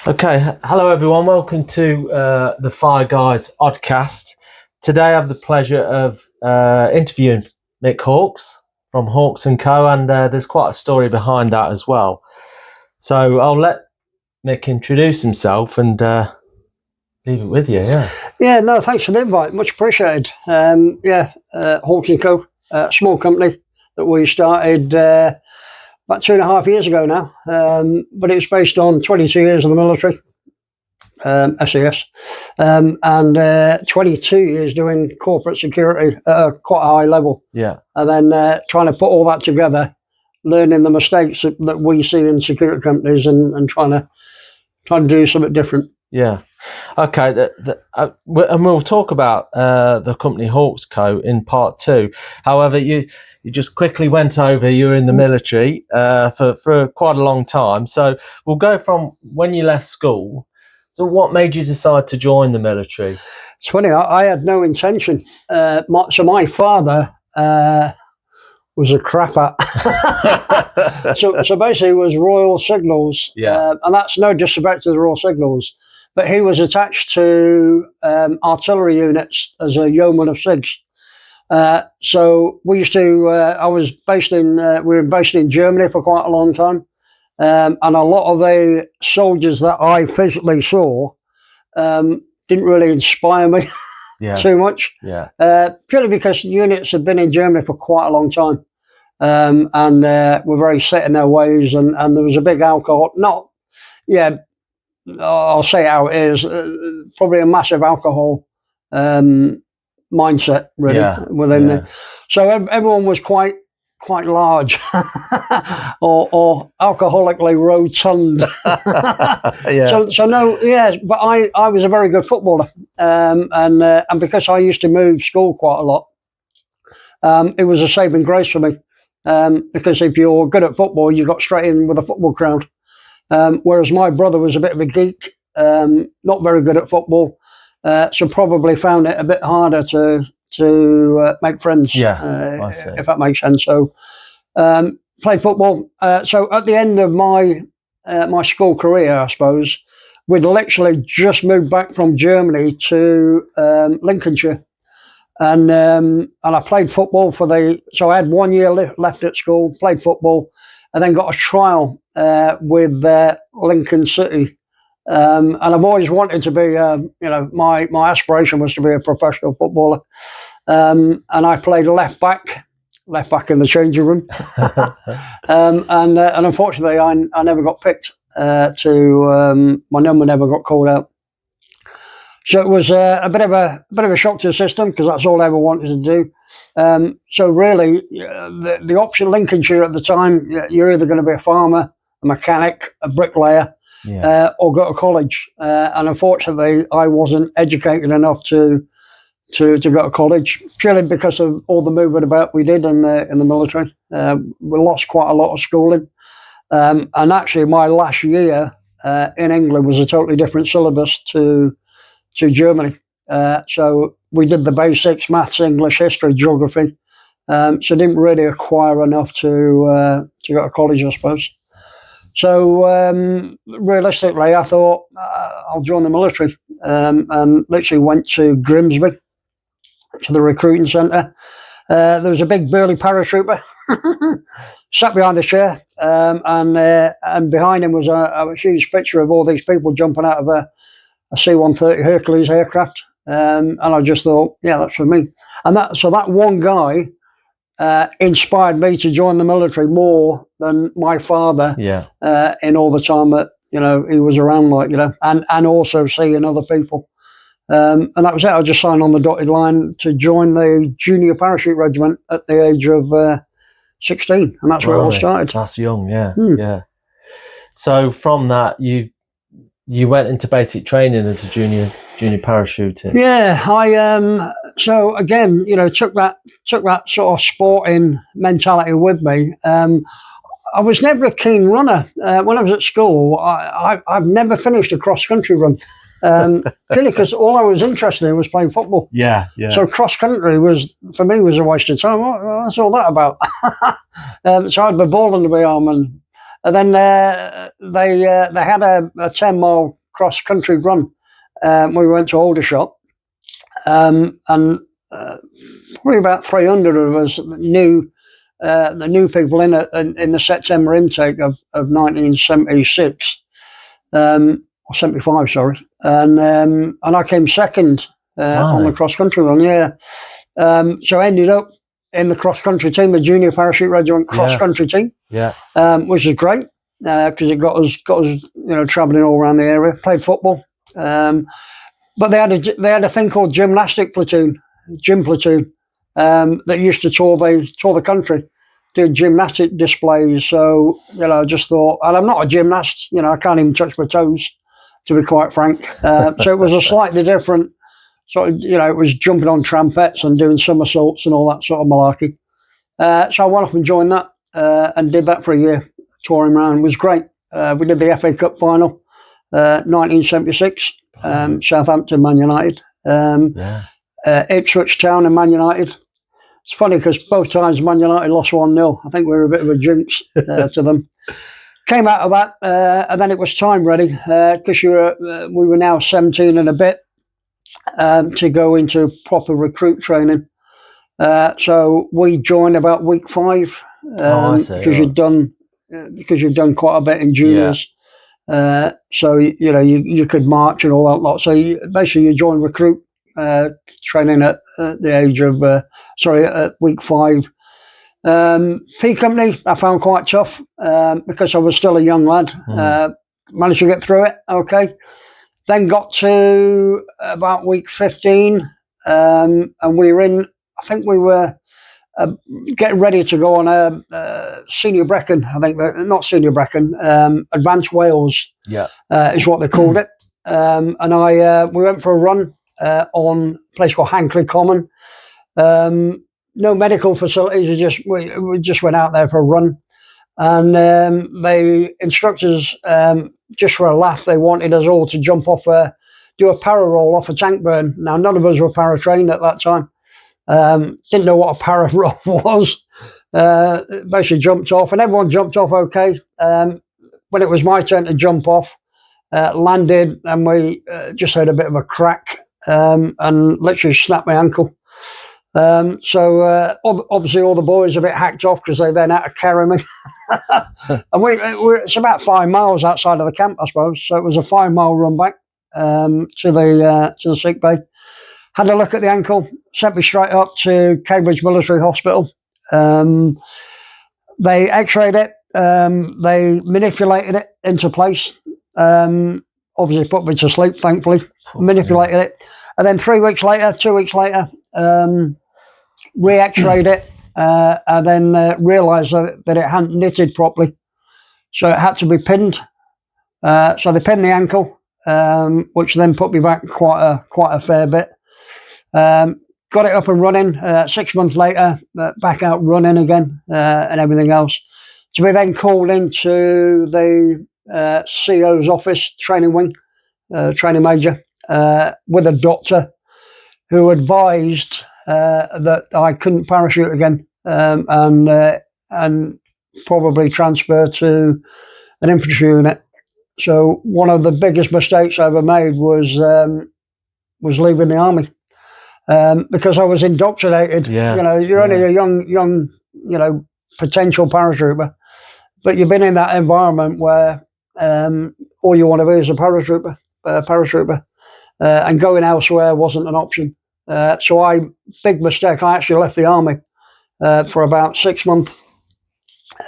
Okay, hello everyone. Welcome to the Fire Guys Oddcast. Today I have the pleasure of interviewing Mick Hawkes from Hawkes and Co. And there's quite a story behind that as well. So I'll let Mick introduce himself and leave it with you. Yeah, no, thanks for the invite. Much appreciated. Hawkes and Co. Small company that we started about 2.5 years ago now. But it's based on 22 years of the military, SAS, and 22 years doing corporate security at quite a high level. Yeah. And then trying to put all that together, learning the mistakes that we see in security companies and trying to do something different. Yeah. Okay. And we'll talk about the company Hawkes Co. in part 2. However, you just quickly went over, you were in the military for quite a long time. So we'll go from when you left school. So what made you decide to join the military? It's funny, I had no intention. My father was a crapper. so basically it was Royal Signals. Yeah. And that's no disrespect to the Royal Signals. But he was attached to artillery units as a yeoman of SIGs. So we used to. We were based in Germany for quite a long time, and a lot of the soldiers that I physically saw didn't really inspire me too much. Yeah. Purely because units had been in Germany for quite a long time, and were very set in their ways, and there was a big alcohol. I'll say how it is. Probably a massive alcohol mindset, really, within there. So everyone was quite large, or alcoholically rotund. But I was a very good footballer, and because I used to move school quite a lot, it was a saving grace for me. Because if you're good at football, you got straight in with a football crowd. Whereas my brother was a bit of a geek, not very good at football, so probably found it a bit harder to make friends, if that makes sense. So played football. So at the end of my school career, I suppose, we'd literally just moved back from Germany to Lincolnshire. And I played football so I had 1 year left at school, played football, and then got a trial with Lincoln City. And I've always wanted to be, my aspiration was to be a professional footballer. And I played left back in the changing room. And unfortunately, I never got picked. My number never got called out. So it was a bit of a shock to the system, because that's all I ever wanted to do. So really, the option Lincolnshire at the time, you're either going to be a farmer, a mechanic, a bricklayer, or go to college. And unfortunately, I wasn't educated enough to go to college, purely because of all the movement about we did in the military. We lost quite a lot of schooling. And actually, my last year in England was a totally different syllabus to Germany. So we did the basics: maths, English, history, geography. So didn't really acquire enough to go to college, I suppose. So realistically, I thought I'll join the military, and literally went to Grimsby, to the recruiting centre. There was a big burly paratrooper sat behind a chair, and behind him was a huge picture of all these people jumping out of a C-130 Hercules aircraft, and I just thought, yeah, that's for me. And that one guy inspired me to join the military more than my father. In all the time that he was around, and also seeing other people. And that was it. I just signed on the dotted line to join the junior parachute regiment at the age of 16, and that's where it all started. That's young, yeah. So from that, you went into basic training as a junior parachuter. Yeah, I so again, took that sort of sporting mentality with me. I was never a keen runner. When I was at school, I've never finished a cross country run. Purely because all I was interested in was playing football. Yeah. So cross country was a waste of time. What's all that about? So I had my ball under my arm, and And then they had a 10-mile cross-country run. We went to Aldershot, and probably about 300 of us knew the new people in the September intake of 1976, or 75, sorry, and I came second on the cross-country run. Yeah, so I ended up in the cross-country team, the Junior Parachute Regiment cross-country team. Yeah, which is great because it got us travelling all around the area. Played football, but they had a thing called gym platoon, that used to tour the country, do gymnastic displays. So I just thought, and I'm not a gymnast, I can't even touch my toes, to be quite frank. So it was a slightly different sort of, it was jumping on trampettes and doing somersaults and all that sort of malarkey. So I went off and joined that. And did that for a year, touring around. It was great. We did the FA Cup final, 1976, Southampton, Man United, Ipswich Town and Man United. It's funny because both times Man United lost 1-0. I think we were a bit of a jinx to them. Came out of that, and then it was time ready because we were now 17 and a bit to go into proper recruit training. So we joined about week 5. Because you've done quite a bit in juniors, so you could march and all that lot. So basically you join recruit training at the age of at week 5. P company I found quite tough because I was still a young lad. Managed to get through it okay. Then got to about week 15, and we were in. I think we were. Getting ready to go on a senior Brecon, I think, not senior Brecon, advanced Wales, is what they called it. And we went for a run on a place called Hankley Common. No medical facilities, we just went out there for a run. And the instructors, just for a laugh, they wanted us all to jump off, do a para roll off a tank burn. Now, none of us were para trained at that time. Didn't know what a para roll was. Basically jumped off, and everyone jumped off okay. When it was my turn to jump off, landed, and we just had a bit of a crack and literally snapped my ankle. So obviously all the boys are a bit hacked off because they then had to carry me. And it's about 5 miles outside of the camp, I suppose. So it was a 5-mile run back to the sick bay. Had a look at the ankle, sent me straight up to Cambridge Military Hospital. They x-rayed it, they manipulated it into place. Obviously put me to sleep, thankfully. Manipulated it. And then 2 weeks later, re-x-rayed it and then realised that it hadn't knitted properly. So it had to be pinned. So they pinned the ankle, which then put me back quite a fair bit. Got it up and running. 6 months later, back out running again and everything else. To be then called into the CO's office, training wing, training major, with a doctor who advised that I couldn't parachute again and probably transfer to an infantry unit. So one of the biggest mistakes I ever made was leaving the army. Because I was indoctrinated. You're only a young, potential paratrooper, but you've been in that environment where all you want to be is a paratrooper, and going elsewhere wasn't an option. So big mistake. I actually left the army for about 6 months.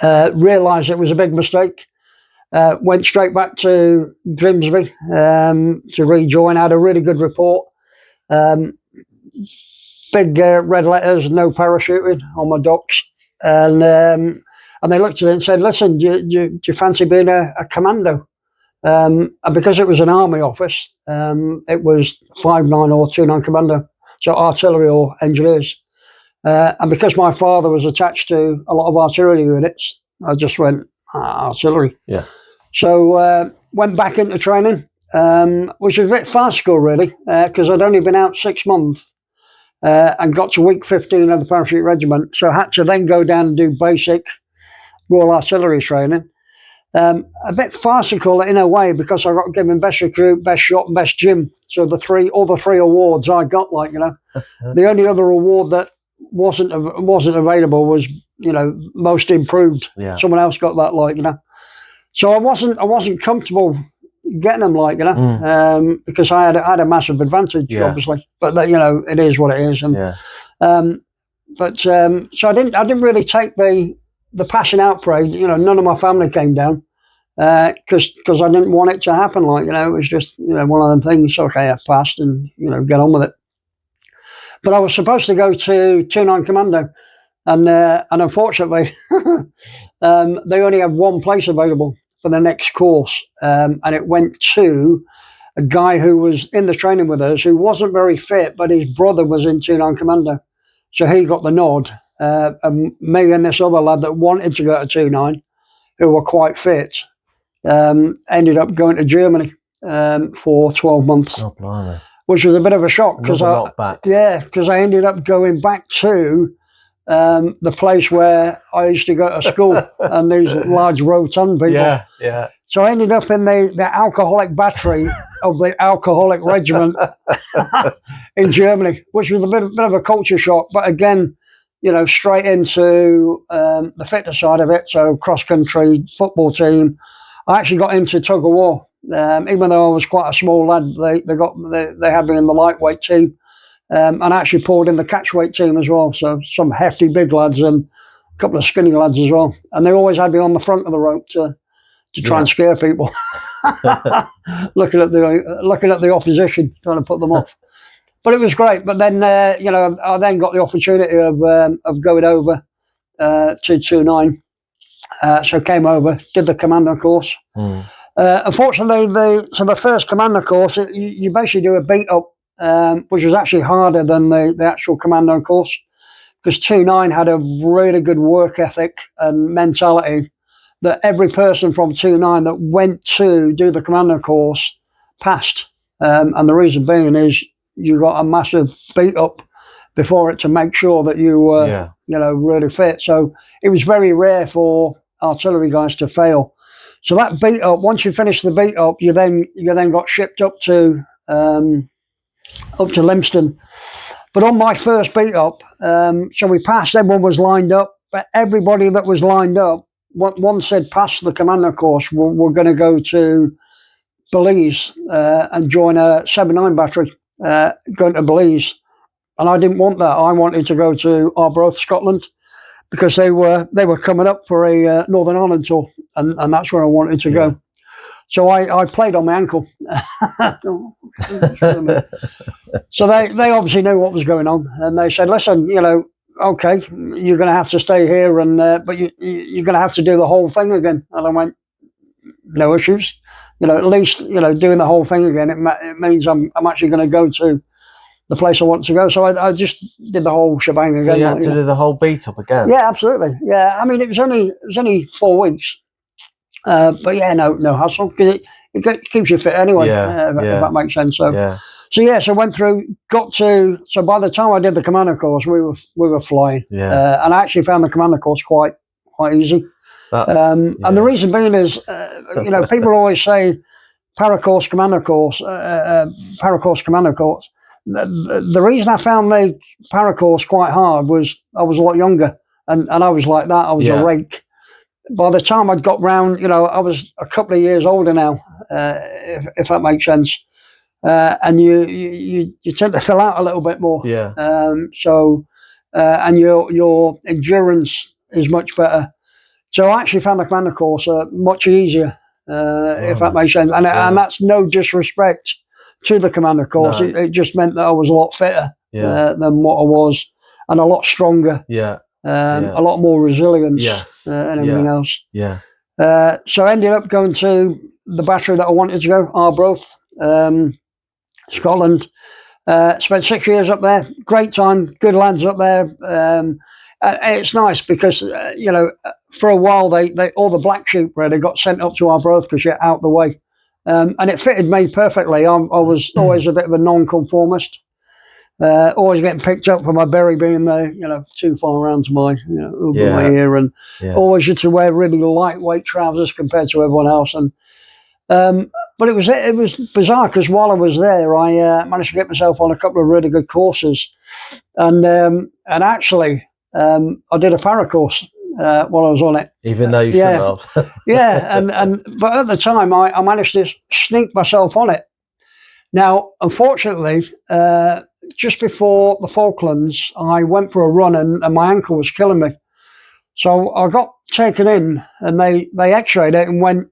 Realised it was a big mistake. Went straight back to Grimsby to rejoin. I had a really good report. Big red letters, no parachuting on my docs, and they looked at it and said, "Listen, do you fancy being a commando?" And because it was an army office, it was 5'9" or 2'9" commando, so artillery or engineers. And because my father was attached to a lot of artillery units, I just went artillery. Yeah. So went back into training, which was a bit farcical, really, because I'd only been out 6 months. And got to week 15 of the parachute regiment, so I had to then go down and do basic Royal Artillery training. A bit farcical in a way, because I got given best recruit, best shot, and best gym. So all the three awards I got, like, you know. The only other award that wasn't available was, you know, most improved. Yeah. Someone else got that, like, you know. So I wasn't comfortable getting them, like, you know, because I had a massive advantage, obviously. But that, you know, it is what it is. And so I didn't really take the passing out parade. You know, none of my family came down because I didn't want it to happen. Like, you know, it was just, you know, one of them things. Okay, I passed, and, you know, get on with it. But I was supposed to go to 29 Commando, and unfortunately, they only had one place available for the next course, and it went to a guy who was in the training with us, who wasn't very fit, but his brother was in 29 Commando. So he got the nod, and me and this other lad that wanted to go to 29, who were quite fit, ended up going to Germany for 12 months, which was a bit of a shock, because I ended up going back to the place where I used to go to school, and these large rotund people. So I ended up in the alcoholic battery of the alcoholic regiment in Germany, which was a bit of a culture shock. But again, you know, straight into the fitness side of it. So cross-country, football team. I actually got into tug of war. Even though I was quite a small lad, they had me in the lightweight team. And I actually pulled in the catchweight team as well. So some hefty big lads and a couple of skinny lads as well. And they always had me on the front of the rope to try and scare people, looking at the opposition, trying to put them off. But it was great. But then, you know, I then got the opportunity of going over to 29. So came over, did the commando course. Unfortunately, the first commando course, you basically do a beat up, which was actually harder than the actual commando course, because 29 had a really good work ethic and mentality that every person from 29 that went to do the commando course passed. And the reason being is you got a massive beat up before it to make sure that you were, you know, really fit. So it was very rare for artillery guys to fail. So that beat up, once you finish the beat up, you then got shipped up to Lympstone. But on my first beat up, so we passed, everyone was lined up, but everybody that was lined up, one said pass the commando course, we're going to go to Belize and join a 7-9 battery going to Belize. And I didn't want that. I wanted to go to Arbroath, Scotland, because they were coming up for a Northern Ireland tour, and that's where I wanted to go. So I played on my ankle. So they obviously knew what was going on, and they said, listen, you know, okay, you're going to have to stay here, and but you're going to have to do the whole thing again. And I went, no issues. You know, at least, you know, doing the whole thing again, it means I'm actually going to go to the place I want to go. So I just did the whole shebang again. So you had to do the whole beat up again? Yeah, absolutely. Yeah, I mean, it was only 4 weeks. But yeah, no hassle, because it keeps you fit anyway, if that makes sense. So so went through, so by the time I did the commando course, we were flying. And I actually found the commando course quite easy. And the reason being is, you know, people always say paracourse, commando course, paracourse, commando course. The reason I found the paracourse quite hard was I was a lot younger, and I was like that. I was a rake. By the time I'd got round, you know, I was a couple of years older now, if that makes sense. And you tend to fill out a little bit more. And your endurance is much better. So I actually found the commando course much easier, if that makes sense. And that's no disrespect to the commando course. No. It just meant that I was a lot fitter than what I was, and a lot stronger. A lot more resilience and everything else. So I ended up going to the battery that I wanted to go, Arbroath, Scotland. Spent 6 years up there. Great time, good lads up there. It's nice because, you know, for a while they all the black sheep really got sent up to Arbroath because you're out the way. And it fitted me perfectly. I was always a bit of a non-conformist. Always getting picked up for my berry being there, too far around to my, over my ear, and always used to wear really lightweight trousers compared to everyone else. And but it was bizarre because while I was there, I managed to get myself on a couple of really good courses, and actually I did a para course while I was on it. Even though you shouldn't have. But at the time I managed to sneak myself on it. Now, unfortunately, just before the Falklands, I went for a run and my ankle was killing me. So I got taken in and they x-rayed it and went,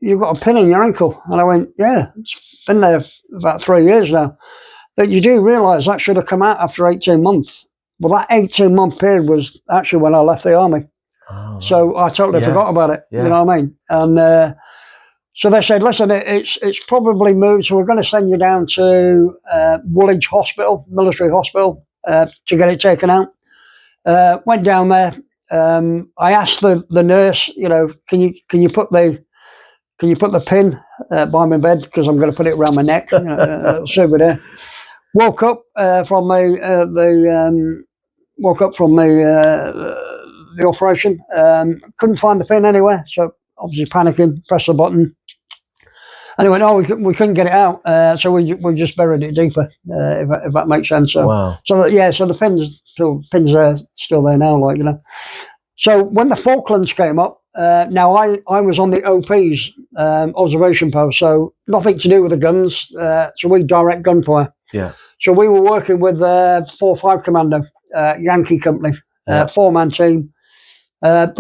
"You've got a pin in your ankle." And I went, "Yeah, it's been there about 3 years now." But you do realise that should have come out after 18 months. Well, that 18-month period was actually when I left the army. Oh, so I totally forgot about it. Yeah. You know what I mean? And so they said, "Listen, it's probably moved, so we're going to send you down to Woolwich Hospital, military hospital, to get it taken out." Went down there. I asked the nurse, "Can you put the pin by my bed because I'm going to put it around my neck, over there." Woke up from the operation. Couldn't find the pin anywhere, so obviously panicking. Pressed the button. And he went, "Oh, we couldn't get it out, so we just buried it deeper, if that makes sense." So, wow. So the pins are still there now, So when the Falklands came up, now I was on the OP's observation post, so nothing to do with the guns. So we direct gunfire. Yeah. So we were working with 4-5 Commando, Yankee company, 4-man team. But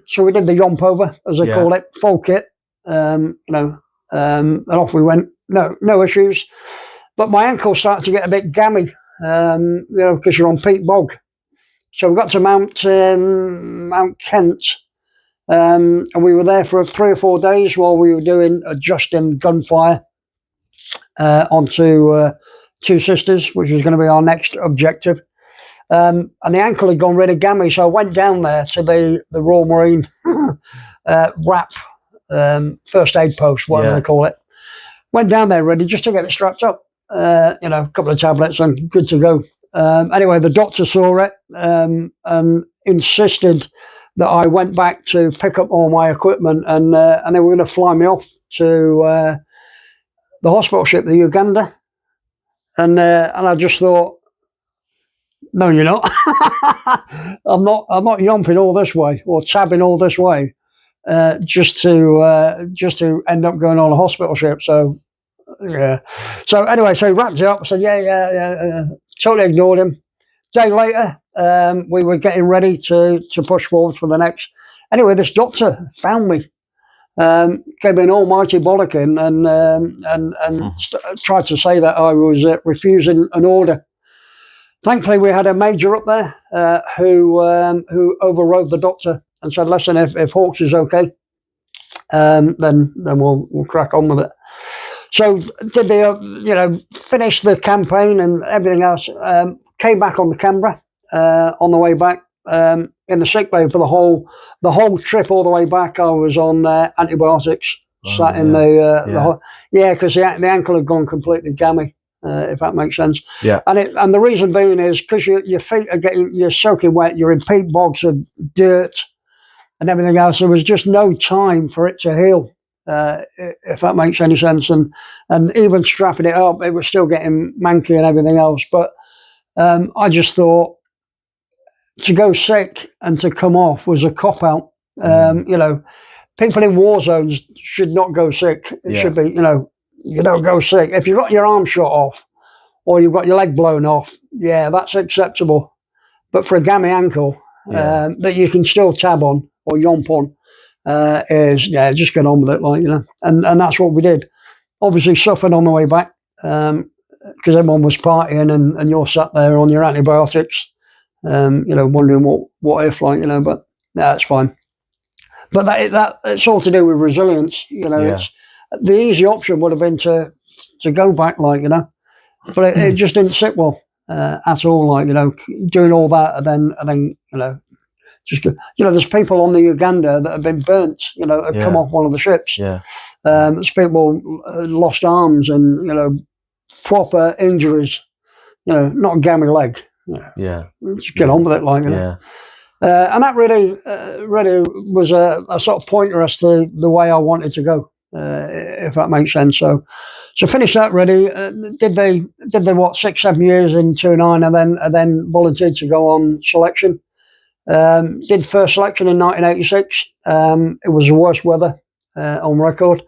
so we did the yomp over, as they call it, full kit, and off we went. No issues. But my ankle started to get a bit gammy, because you're on peat bog. So we got to Mount Kent, and we were there for 3 or 4 days while we were adjusting gunfire onto Two Sisters, which was going to be our next objective. And the ankle had gone really gammy, so I went down there to the Royal Marine RAP first aid post, whatever they call it. Went down there ready just to get it strapped up. A couple of tablets and good to go. Anyway, the doctor saw it and insisted that I went back to pick up all my equipment, and they were going to fly me off to the hospital ship, the Uganda. And I just thought, no, you're not. I'm not yomping all this way or tabbing all this way just to end up going on a hospital ship. So yeah. So anyway, so he wrapped it up. I said, yeah. Totally ignored him. Day later, we were getting ready to push forward for the next. Anyway, this doctor found me, gave me an almighty bollocking, and tried to say that I was refusing an order. Thankfully, we had a major up there who overrode the doctor and said, "Listen, if Hawkes is okay, then we'll crack on with it." So did they, finish the campaign and everything else. Came back on the Canberra on the way back in the sick bay for the whole trip all the way back. I was on antibiotics, sat in because the ankle had gone completely gammy. If that makes sense. Yeah. And the reason being is because your feet you're soaking wet. You're in peat bogs of dirt and everything else. There was just no time for it to heal. If that makes any sense, and even strapping it up, it was still getting manky and everything else. But I just thought to go sick and to come off was a cop out. People in war zones should not go sick. It should be, you don't go sick. If you've got your arm shot off or you've got your leg blown off, that's acceptable. But for a gammy ankle that you can still tab on or yomp on, just get on with it, and that's what we did. Obviously suffered on the way back because everyone was partying and you're sat there on your antibiotics, wondering what if, but it's fine. But that it's all to do with resilience, It's, the easy option would have been to go back, but it just didn't sit well at all, doing all that and then just go. There's people on the Uganda that have been burnt, have come off one of the ships. Yeah. There's people lost arms and proper injuries not a gammy leg. Yeah. Just get on with it, like, Yeah. And that really was a sort of pointer as to the way I wanted to go, if that makes sense. So finished that ready. Did they 6-7 years in 2-9, and then volunteered to go on selection. Did first selection in 1986. It was the worst weather on record.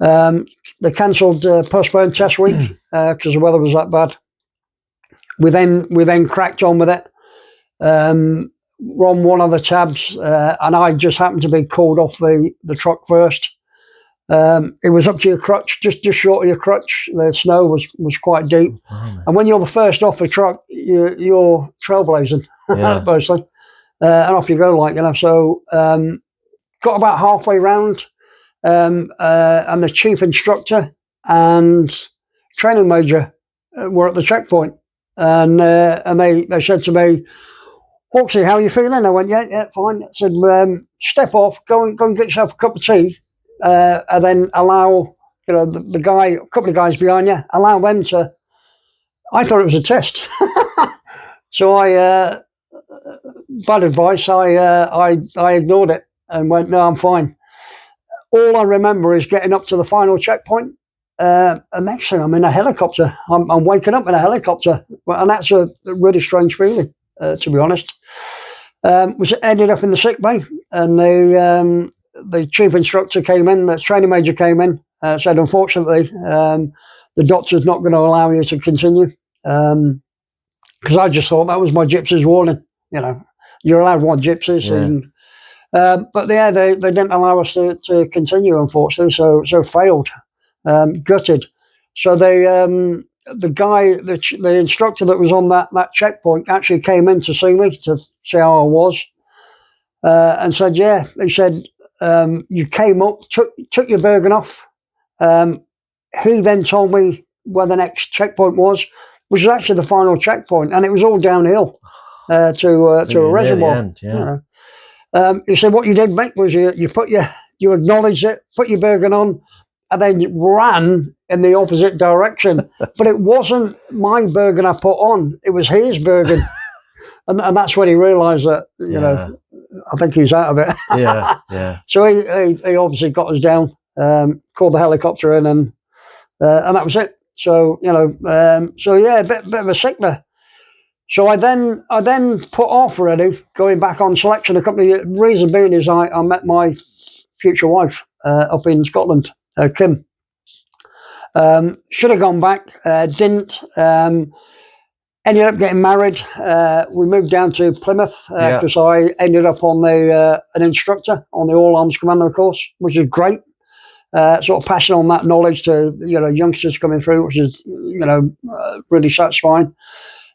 They cancelled, postponed test week because the weather was that bad. We then cracked on with it. We're on one of the tabs, and I just happened to be called off the truck first. It was up to your crutch, just short of your crutch. The snow was quite deep, and when you're the first off the truck, you're trailblazing, basically, and off you go, like, So got about halfway round, and the chief instructor and training major were at the checkpoint, and they said to me, "Hawksy, how are you feeling?" I went, yeah, fine. I said, "Step off, go and get yourself a cup of tea, and then allow, the guy, a couple of guys behind you, allow them to." I thought it was a test, so bad advice. I ignored it and went, "No, I'm fine." All I remember is getting up to the final checkpoint. And next thing, I'm in a helicopter. I'm waking up in a helicopter, and that's a really strange feeling, to be honest. Ended up in the sick bay, and the chief instructor came in, the training major came in, said, "Unfortunately, the doctor's not going to allow you to continue," because I just thought that was my gypsy's warning. You're allowed one gypsies, but yeah, they didn't allow us to continue, unfortunately. So failed, gutted. So the instructor that was on that checkpoint actually came in to see me, to see how I was, and said, "Yeah," he said, "you came up, took your Bergen off." He then told me where the next checkpoint was, which was actually the final checkpoint, and it was all downhill to a reservoir. He said, "What you did, Mick, was you acknowledged it, put your Bergen on, and then you ran in the opposite direction." But it wasn't my Bergen I put on; it was his Bergen, and that's when he realised that I think he's out of it. So he obviously got us down, called the helicopter in, and that was it. So a bit of a sickener. So I then put off already going back on selection. Reason being is I met my future wife up in Scotland, Kim. Should have gone back, didn't. Ended up getting married. We moved down to Plymouth because I ended up on an instructor on the All Arms Commando course, which is great. Sort of passing on that knowledge to youngsters coming through, which is really satisfying.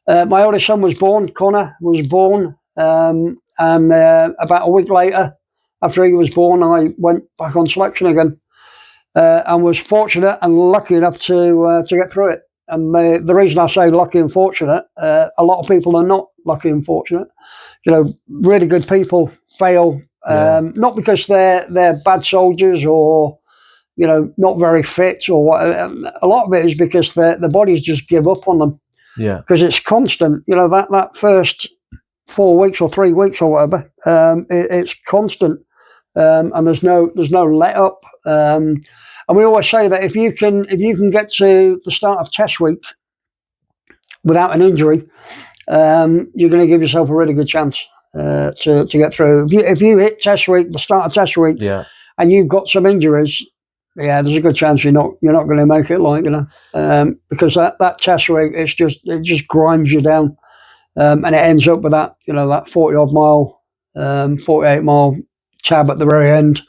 My oldest son was born. Connor was born, and about a week later, after he was born, I went back on selection again, and was fortunate and lucky enough to get through it. And the reason I say lucky and fortunate, a lot of people are not lucky and fortunate. Really good people fail, not because they're bad soldiers or not very fit or what. A lot of it is because their bodies just give up on them. Because it's constant. That first 4 weeks or 3 weeks or whatever, it's constant, and there's no let up. And we always say that if you can get to the start of test week without an injury, you're going to give yourself a really good chance to get through. If you hit test week, the start of test week, and you've got some injuries, there's a good chance you're not going to make it, because that test week, it just grinds you down, and it ends up with that that 40-odd mile, 48-mile tab at the very end,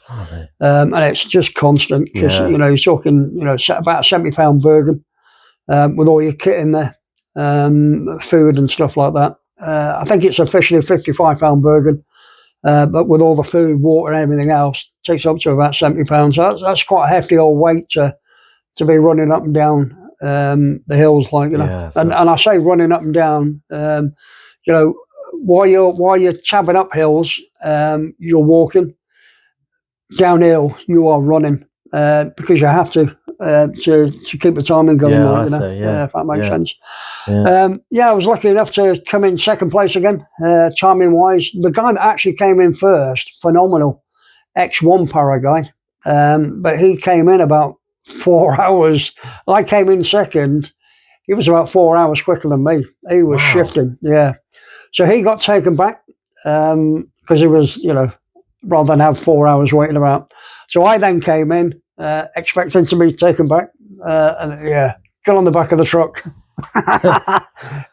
and it's just constant because you're talking about a 70-pound Bergen with all your kit in there, food and stuff like that. I think it's officially a 55-pound Bergen. But with all the food, water, and everything else, it takes up to about 70 pounds. So that's quite a hefty old weight to be running up and down the hills, And I say running up and down, while you're chabbing up hills, you're walking. Downhill, you are running because you have to. to keep the timing going. Yeah, like, I see, yeah. If that makes sense. Yeah. I was lucky enough to come in second place again, timing wise. The guy that actually came in first, phenomenal, X1 para guy, but he came in about 4 hours. I came in second. He was about 4 hours quicker than me. He was shifting, yeah. So he got taken back because he was, rather than have 4 hours waiting about. So I then came in expecting to be taken back, and got on the back of the truck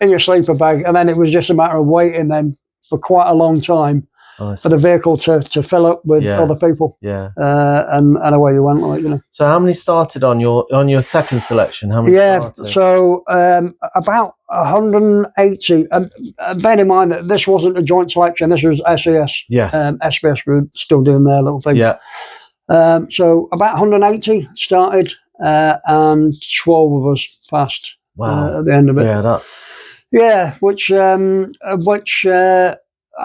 in your sleeper bag, and then it was just a matter of waiting then for quite a long time for the vehicle to fill up with other people. Yeah. And away you went, So how many started on your second selection? How many started? So about 180. Bear in mind that this wasn't a joint selection. This was SAS. Yes. SBS were still doing their little thing. Yeah. So about 180 started, and 12 of us passed. Wow. At the end of it. Yeah, that's... Yeah, which I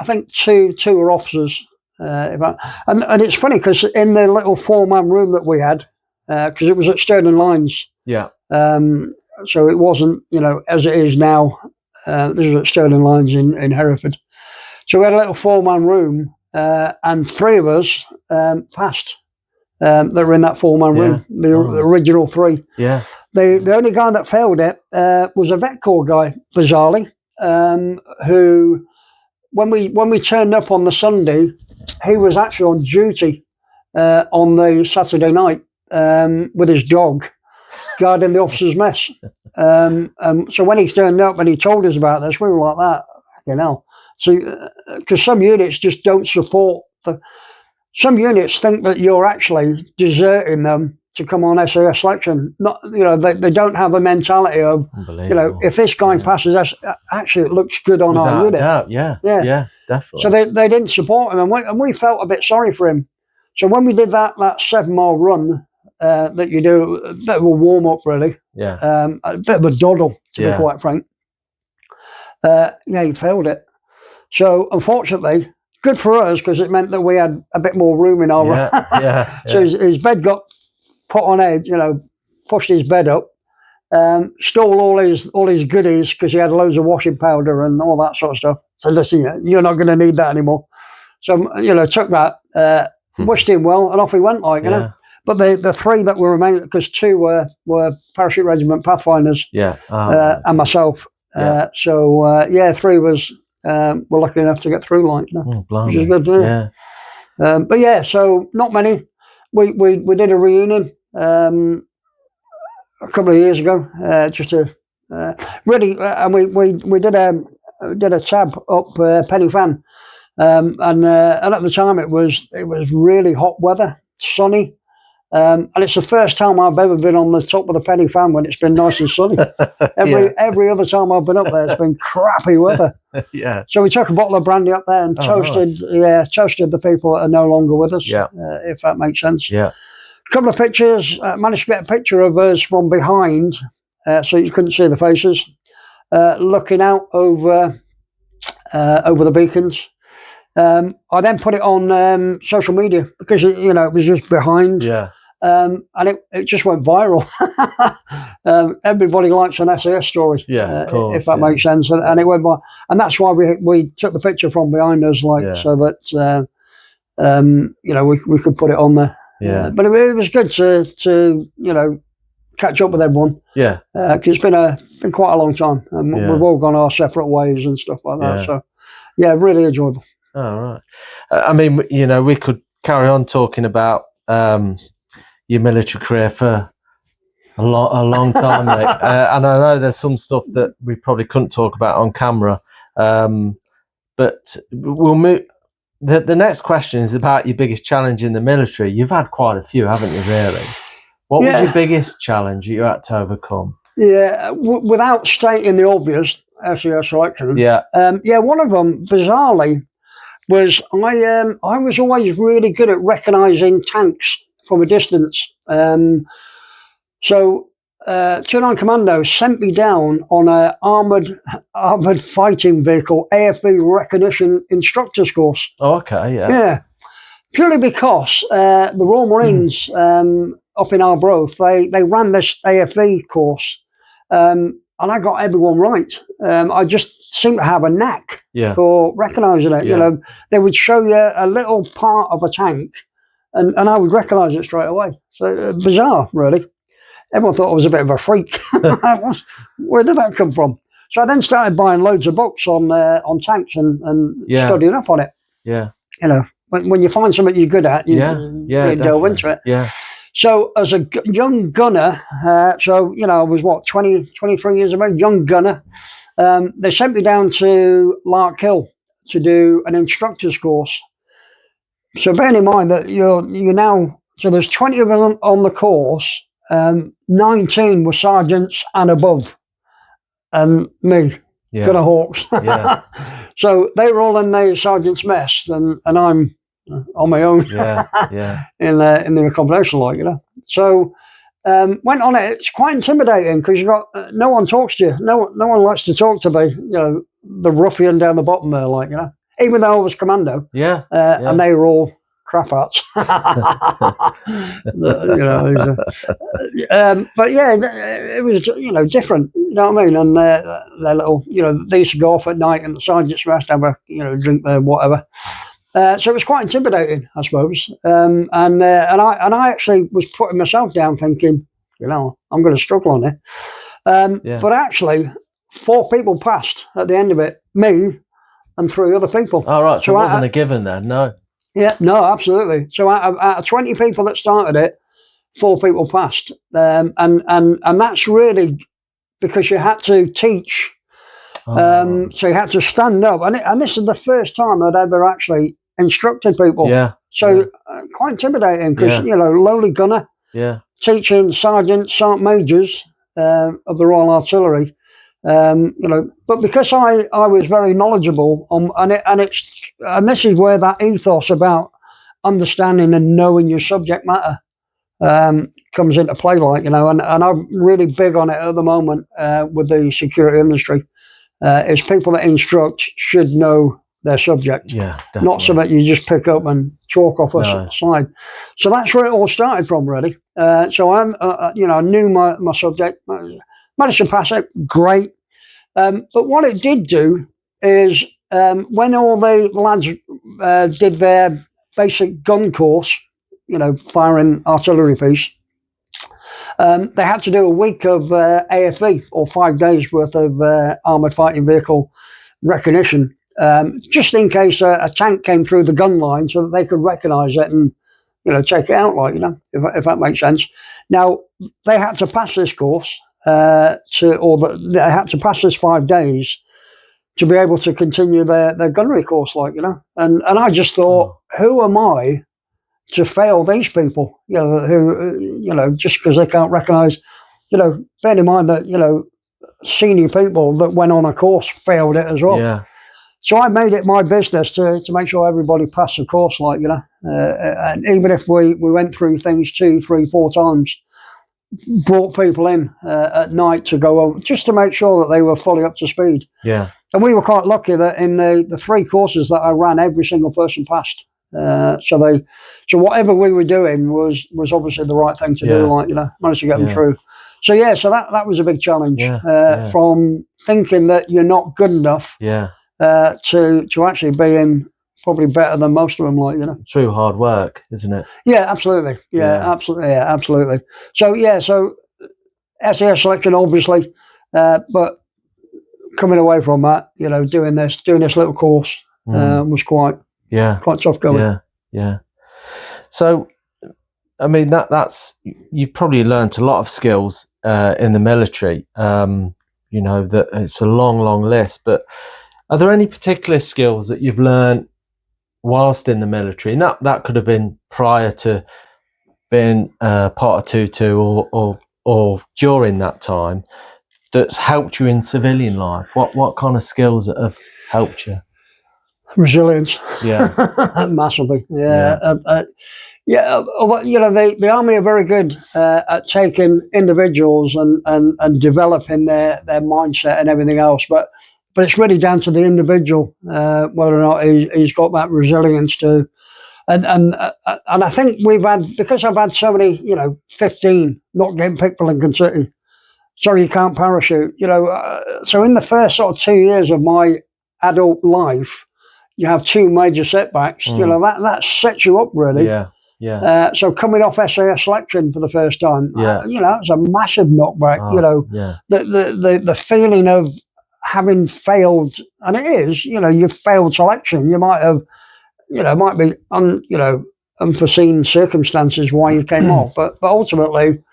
think two were officers. And it's funny because in the little 4-man room that we had, because it was at Sterling Lines. Yeah. So it wasn't, as it is now. This was at Sterling Lines in Hereford. So we had a little 4-man room, and 3 of us passed. That were in that 4-man room, the original 3. Yeah. The only guy that failed it was a vet corps guy, bizarrely, who, when we turned up on the Sunday, he was actually on duty on the Saturday night with his dog, guarding the officers' mess. So when he turned up and he told us about this, we were like that, So, because some units just don't support some units think that you're actually deserting them to come on SAS selection. Not, they don't have a mentality of, if this guy passes us, actually it looks good on our unit. Doubt. Yeah, definitely. So they didn't support him, and we felt a bit sorry for him. So when we did that 7-mile run that you do, a bit of a warm up really, a bit of a doddle to be quite frank. He failed it. So unfortunately, good for us because it meant that we had a bit more room in our So his bed got put on edge, pushed his bed up, stole all his goodies because he had loads of washing powder and all that sort of stuff. So listen, you're not going to need that anymore. So took that, wished him well, and off he went, But the 3 that were remaining, because 2 were Parachute Regiment Pathfinders, and myself. 3 was. We're lucky enough to get through, which is good. But so not many. We did a reunion a couple of years ago, just to really, and we did a tab up Penny Fan, and at the time it was really hot weather, sunny. And it's the first time I've ever been on the top of the Penny Fan when it's been nice and sunny. Every other time I've been up there, it's been crappy weather. So we took a bottle of brandy up there and toasted the people that are no longer with us. If that makes sense. A couple of pictures. Managed to get a picture of us from behind, so you couldn't see the faces, looking out over the beacons. I then put it on social media because it was just behind. And it just went viral. Everybody likes an SAS story, of course, if that makes sense. And it went by, and that's why we took the picture from behind us, so that we could put it on there. But it was good to catch up with everyone. Because it's been quite a long time, and we've all gone our separate ways and stuff like that. So really enjoyable. Oh, right. I mean, we could carry on talking about your military career for a long time, mate. And I know there's some stuff that we probably couldn't talk about on camera. But we'll move. The next question is about your biggest challenge in the military. You've had quite a few, haven't you, really? What was your biggest challenge you had to overcome? Without stating the obvious, SAS selection. One of them, bizarrely, was I was always really good at recognising tanks from a distance. So 29 Commando sent me down on a armoured fighting vehicle AFV recognition instructors course. Oh, okay, yeah. Purely because the Royal Marines up in Arbroath, they ran this AFV course, and I got everyone right. I just seemed to have a knack for recognising it. Yeah. They would show you a little part of a tank, and I would recognise it straight away. So bizarre, really. Everyone thought I was a bit of a freak. Where did that come from? So I then started buying loads of books on tanks and studying up on it. Yeah. When you find something you're good at, you delve into it. Yeah. So as a young gunner, I was 23 years of age, young gunner. They sent me down to Lark Hill to do an instructor's course. So bearing in mind that so there's 20 of them on the course, 19 were sergeants and above, and me, Gunner Hawkes. Yeah. So they were all in the sergeant's mess, and I'm on my own. in the accommodation, So went on it. It's quite intimidating because you got no one talks to you. No one likes to talk to the ruffian down the bottom there, Even though I was commando. And they were all crap-outs. But yeah, it was different. You know what I mean? And their little, they used to go off at night and the sergeant's mess, have a drink there, whatever. So it was quite intimidating, I suppose. And I actually was putting myself down, thinking, I'm going to struggle on it. But actually, 4 people passed at the end of it, me and 3 other people. All right, so it wasn't a given then, no. Yeah, no, absolutely. So out of 20 people that started it, 4 people passed, and that's really because you had to teach. So you had to stand up, and this is the first time I'd ever actually instructed people. So quite intimidating because lowly gunner, teaching sergeants, sergeant majors of the Royal Artillery. But because I was very knowledgeable and this is where that ethos about understanding and knowing your subject matter comes into play, and I'm really big on it at the moment with the security industry. Is people that instruct should know their subject, not something you just pick up and chalk off a slide. So that's where it all started from, really. So I knew my subject. Managed to pass it, great. But what it did do is when all the lads did their basic gun course, firing artillery piece, they had to do a week of AFV, or 5 days worth of armoured fighting vehicle recognition, just in case a tank came through the gun line so that they could recognise it and take it out, if that makes sense. Now, they had to pass this course. They had to pass this 5 days to be able to continue their gunnery course, and I just thought, who am I to fail these people? Who just because they can't recognise, bear in mind that senior people that went on a course failed it as well. Yeah. So I made it my business to make sure everybody passed the course, and even if we went through things 2, 3, 4 times. Brought people in at night to go over just to make sure that they were fully up to speed. Yeah. And we were quite lucky that in the 3 courses that I ran, every single person passed. So whatever we were doing was obviously the right thing to do. Managed to get them through. So so that was a big challenge. From thinking that you're not good enough. To actually being probably better than most of them, True hard work, isn't it? Yeah, absolutely. Absolutely. So SAS selection, obviously, but coming away from that, doing this little course was quite tough going. Yeah. So, I mean, that's you've probably learnt a lot of skills in the military. That it's a long list, but are there any particular skills that you've learnt whilst in the military, and that could have been prior to being part of 2-2 or during that time, that's helped you in civilian life? What kind of skills that have helped you? Resilience. Massively. The army are very good at taking individuals and developing their mindset and everything else, but it's really down to the individual whether or not he's got that resilience to and I think because I've had so many, 15 not getting picked for Lincoln City. Sorry, you can't parachute. So in the first sort of 2 years of my adult life, you have two major setbacks. That sets you up really. Yeah. Yeah. So coming off SAS selection for the first time, Yeah. it's a massive knockback. Yeah. The feeling of having failed, and it is, you've failed selection. You might have, might be unforeseen circumstances why you came off, but ultimately,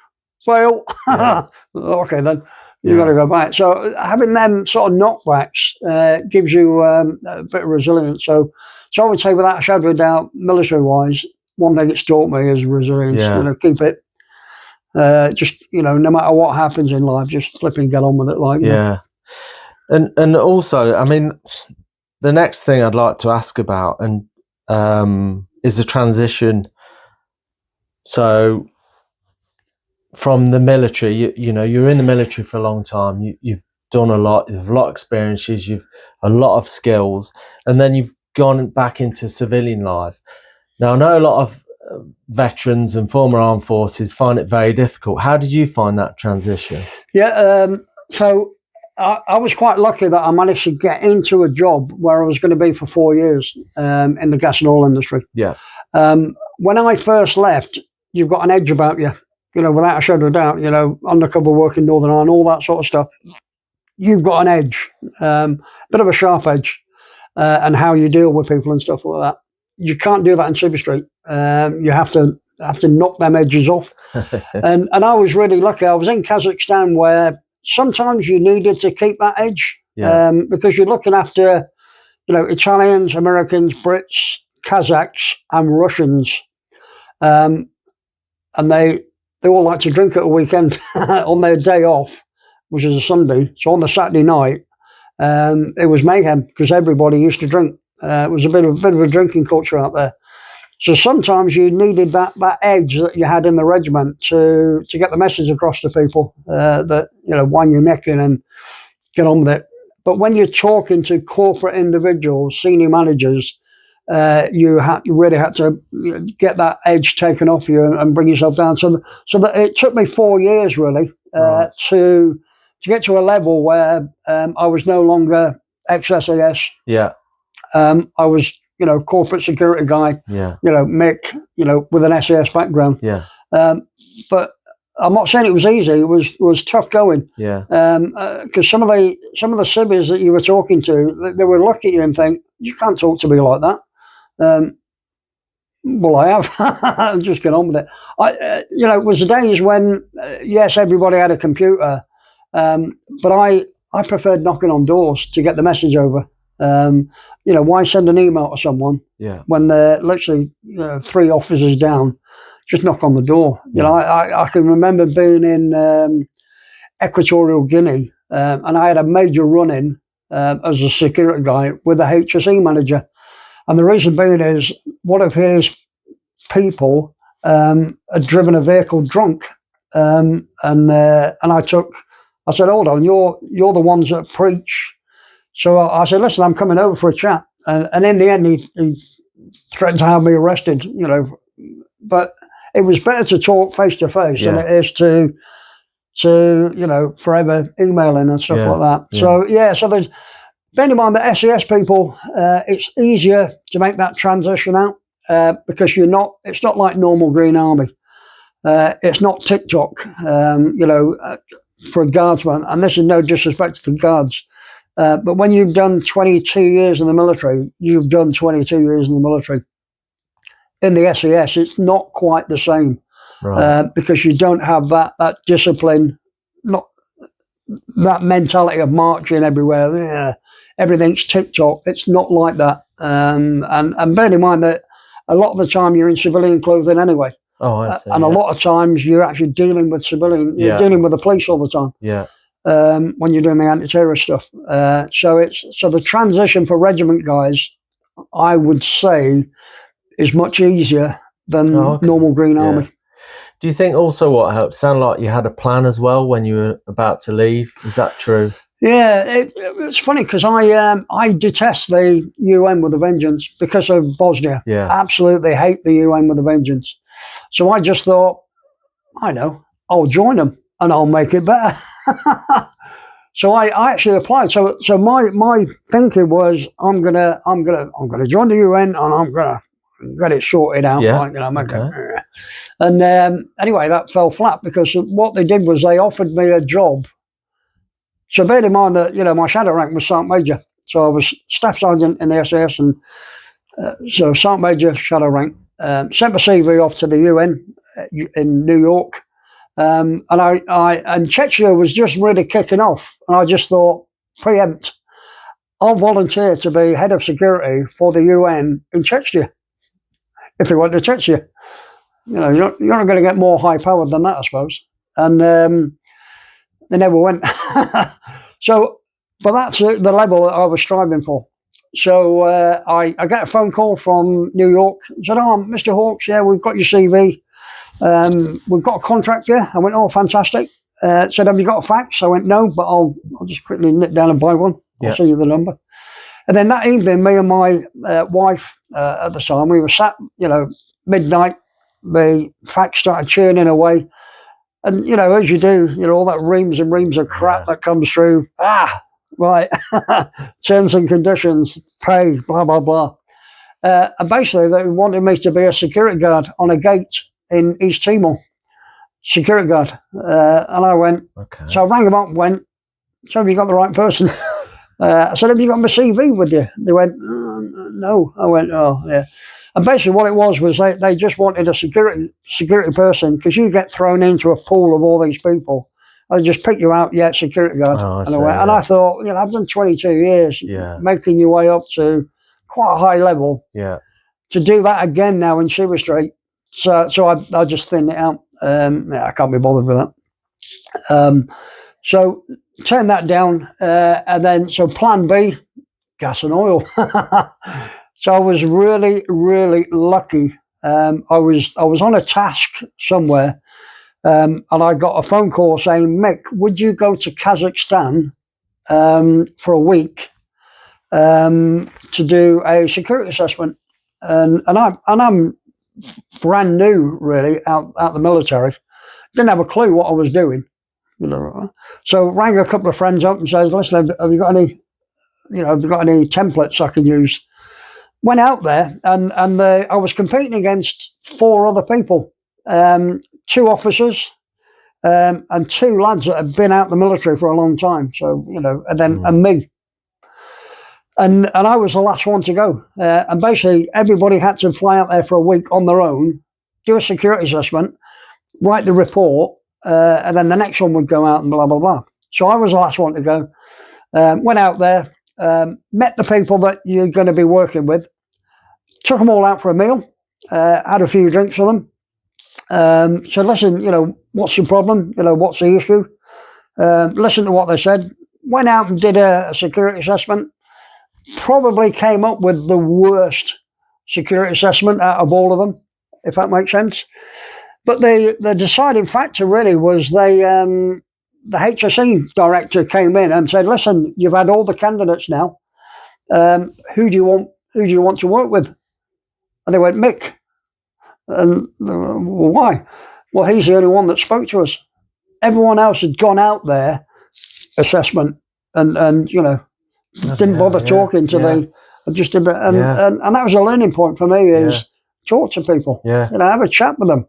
fail. Yeah. Okay, then you got to go back. So having them sort of knockbacks gives you a bit of resilience. So I would say, without a shadow of a doubt, military-wise, one thing it's taught me is resilience. Yeah. Keep it. Just no matter what happens in life, just flipping get on with it. Yeah. And also, I mean, the next thing I'd like to ask about is the transition. So from the military, you're in the military for a long time. You've done a lot. You've a lot of experiences. You've a lot of skills, and then you've gone back into civilian life. Now, I know a lot of veterans and former armed forces find it very difficult. How did you find that transition? Yeah. So I was quite lucky that I managed to get into a job where I was going to be for 4 years in the gas and oil industry. Yeah. When I first left, you've got an edge about you, without a shadow of a doubt, undercover work in Northern Ireland, all that sort of stuff. You've got an edge, bit of a sharp edge, and how you deal with people and stuff like that. You can't do that in Civvy Street. You have to knock them edges off. and I was really lucky. I was in Kazakhstan, where sometimes you needed to keep that edge, because you're looking after, Italians, Americans, Brits, Kazakhs, and Russians, and they all like to drink at a weekend on their day off, which is a Sunday. So on the Saturday night, it was mayhem because everybody used to drink. It was a bit of a drinking culture out there. So sometimes you needed that edge that you had in the regiment to get the message across to people that, wind your neck in and get on with it. But when you're talking to corporate individuals, senior managers, you really had to get that edge taken off you and bring yourself down. So that it took me 4 years really to get to a level where I was no longer ex-SAS. Yeah. I was, corporate security guy. Yeah. Mick, with an SAS background. Yeah. But I'm not saying it was easy. It was tough going. Yeah. Because some of the civvies that you were talking to, they would look at you and think, "You can't talk to me like that." Well, I have. Just get on with it. It was the days when, yes, everybody had a computer, but I preferred knocking on doors to get the message over. Why send an email to someone when they're literally 3 officers down? Just knock on the door. I can remember being in Equatorial Guinea, and I had a major run-in as a security guy with the HSE manager. And the reason being is one of his people had driven a vehicle drunk, and I said, "Hold on, you're the ones that preach." So I said, "Listen, I'm coming over for a chat." And in the end, he threatened to have me arrested, But it was better to talk face to face than it is to forever emailing and stuff like that. Yeah. So there's, bearing in mind that SES people, it's easier to make that transition out because it's not like normal Green Army. It's not TikTok, for a guardsman. And this is no disrespect to the guards. But when you've done 22 years in the military, you've done 22 years in the military. In the SES, it's not quite the same, because you don't have that discipline, not that mentality of marching everywhere. Yeah, everything's TikTok. It's not like that. And bear in mind that a lot of the time you're in civilian clothing anyway. Oh, I see. And a lot of times you're actually dealing with civilian. You're dealing with the police all the time. Yeah. When you're doing the anti-terrorist stuff. So the transition for regiment guys, I would say, is much easier than normal Green Army. Do you think also what helped? Sound like you had a plan as well when you were about to leave. Is that true? Yeah, it's funny because I detest the UN with a vengeance because of Bosnia. Yeah. Absolutely hate the UN with a vengeance. So I just thought, I know, I'll join them and I'll make it better. So I actually applied. So my thinking was I'm gonna join the UN and I'm gonna get it sorted out. Yeah. Like, make Okay. it. And anyway, that fell flat because what they did was they offered me a job. So bear in mind that my shadow rank was Sergeant Major. So I was Staff Sergeant in the SAS, and so Sergeant Major shadow rank. Sent my CV off to the UN in New York. And Chechnya was just really kicking off, and I just thought, preempt, I'll volunteer to be head of security for the UN in Chechnya. If you went to Chechnya, you're not going to get more high powered than that, I suppose. And they never went. So, but that's the level that I was striving for. So I get a phone call from New York. Said, "Oh, Mr. Hawkes, yeah, we've got your CV. We've got a contract here." I went, "Oh, fantastic." Said, "Have you got a fax?" I went, "No, but I'll just quickly nip down and buy one. I'll see you the number." And then that evening, me and my wife at the time, we were sat, midnight. The fax started churning away. And, as you do, all that reams and reams of crap that comes through. Right. Terms and conditions, pay, blah, blah, blah. And basically, they wanted me to be a security guard on a gate in East Timor. Security guard. And I went, so I rang them up and went, "So have you got the right person?" I said, "Have you got my CV with you?" They went, "No." I went, "Oh, yeah." And basically what it was they just wanted a security person, because you get thrown into a pool of all these people. They just pick you out, security guard. And I thought, I've done 22 years making your way up to quite a high level. Yeah. To do that again now in Silver Street. So I just thinned it out. I can't be bothered with that. So turn that down, and then so plan B, gas and oil. So I was really, really lucky. I was on a task somewhere, and I got a phone call saying, "Mick, would you go to Kazakhstan for a week to do a security assessment?" And I'm brand new, really, out the military. Didn't have a clue what I was doing. So rang a couple of friends up and says, "Listen, have you got any templates I can use?" Went out there, and I was competing against 4 other people, 2 officers, and 2 lads that had been out the military for a long time. So and me, and I was the last one to go. And basically, everybody had to fly out there for a week on their own, do a security assessment, write the report, and then the next one would go out and blah blah blah. So I was the last one to go. Went out there. Met the people that you're going to be working with, took them all out for a meal, had a few drinks with them. Said, "Listen, what's your problem? What's the issue?" Listened to what they said. Went out and did a security assessment. Probably came up with the worst security assessment out of all of them, if that makes sense. But the deciding factor really was the HSE director came in and said, "Listen, you've had all the candidates now. Who do you want to work with?" And they went, "Mick." And well, why? Well, he's the only one that spoke to us. Everyone else had gone out there, assessment, and didn't bother talking to the. Just did that, and that was a learning point for me. Is talk to people. Have a chat with them.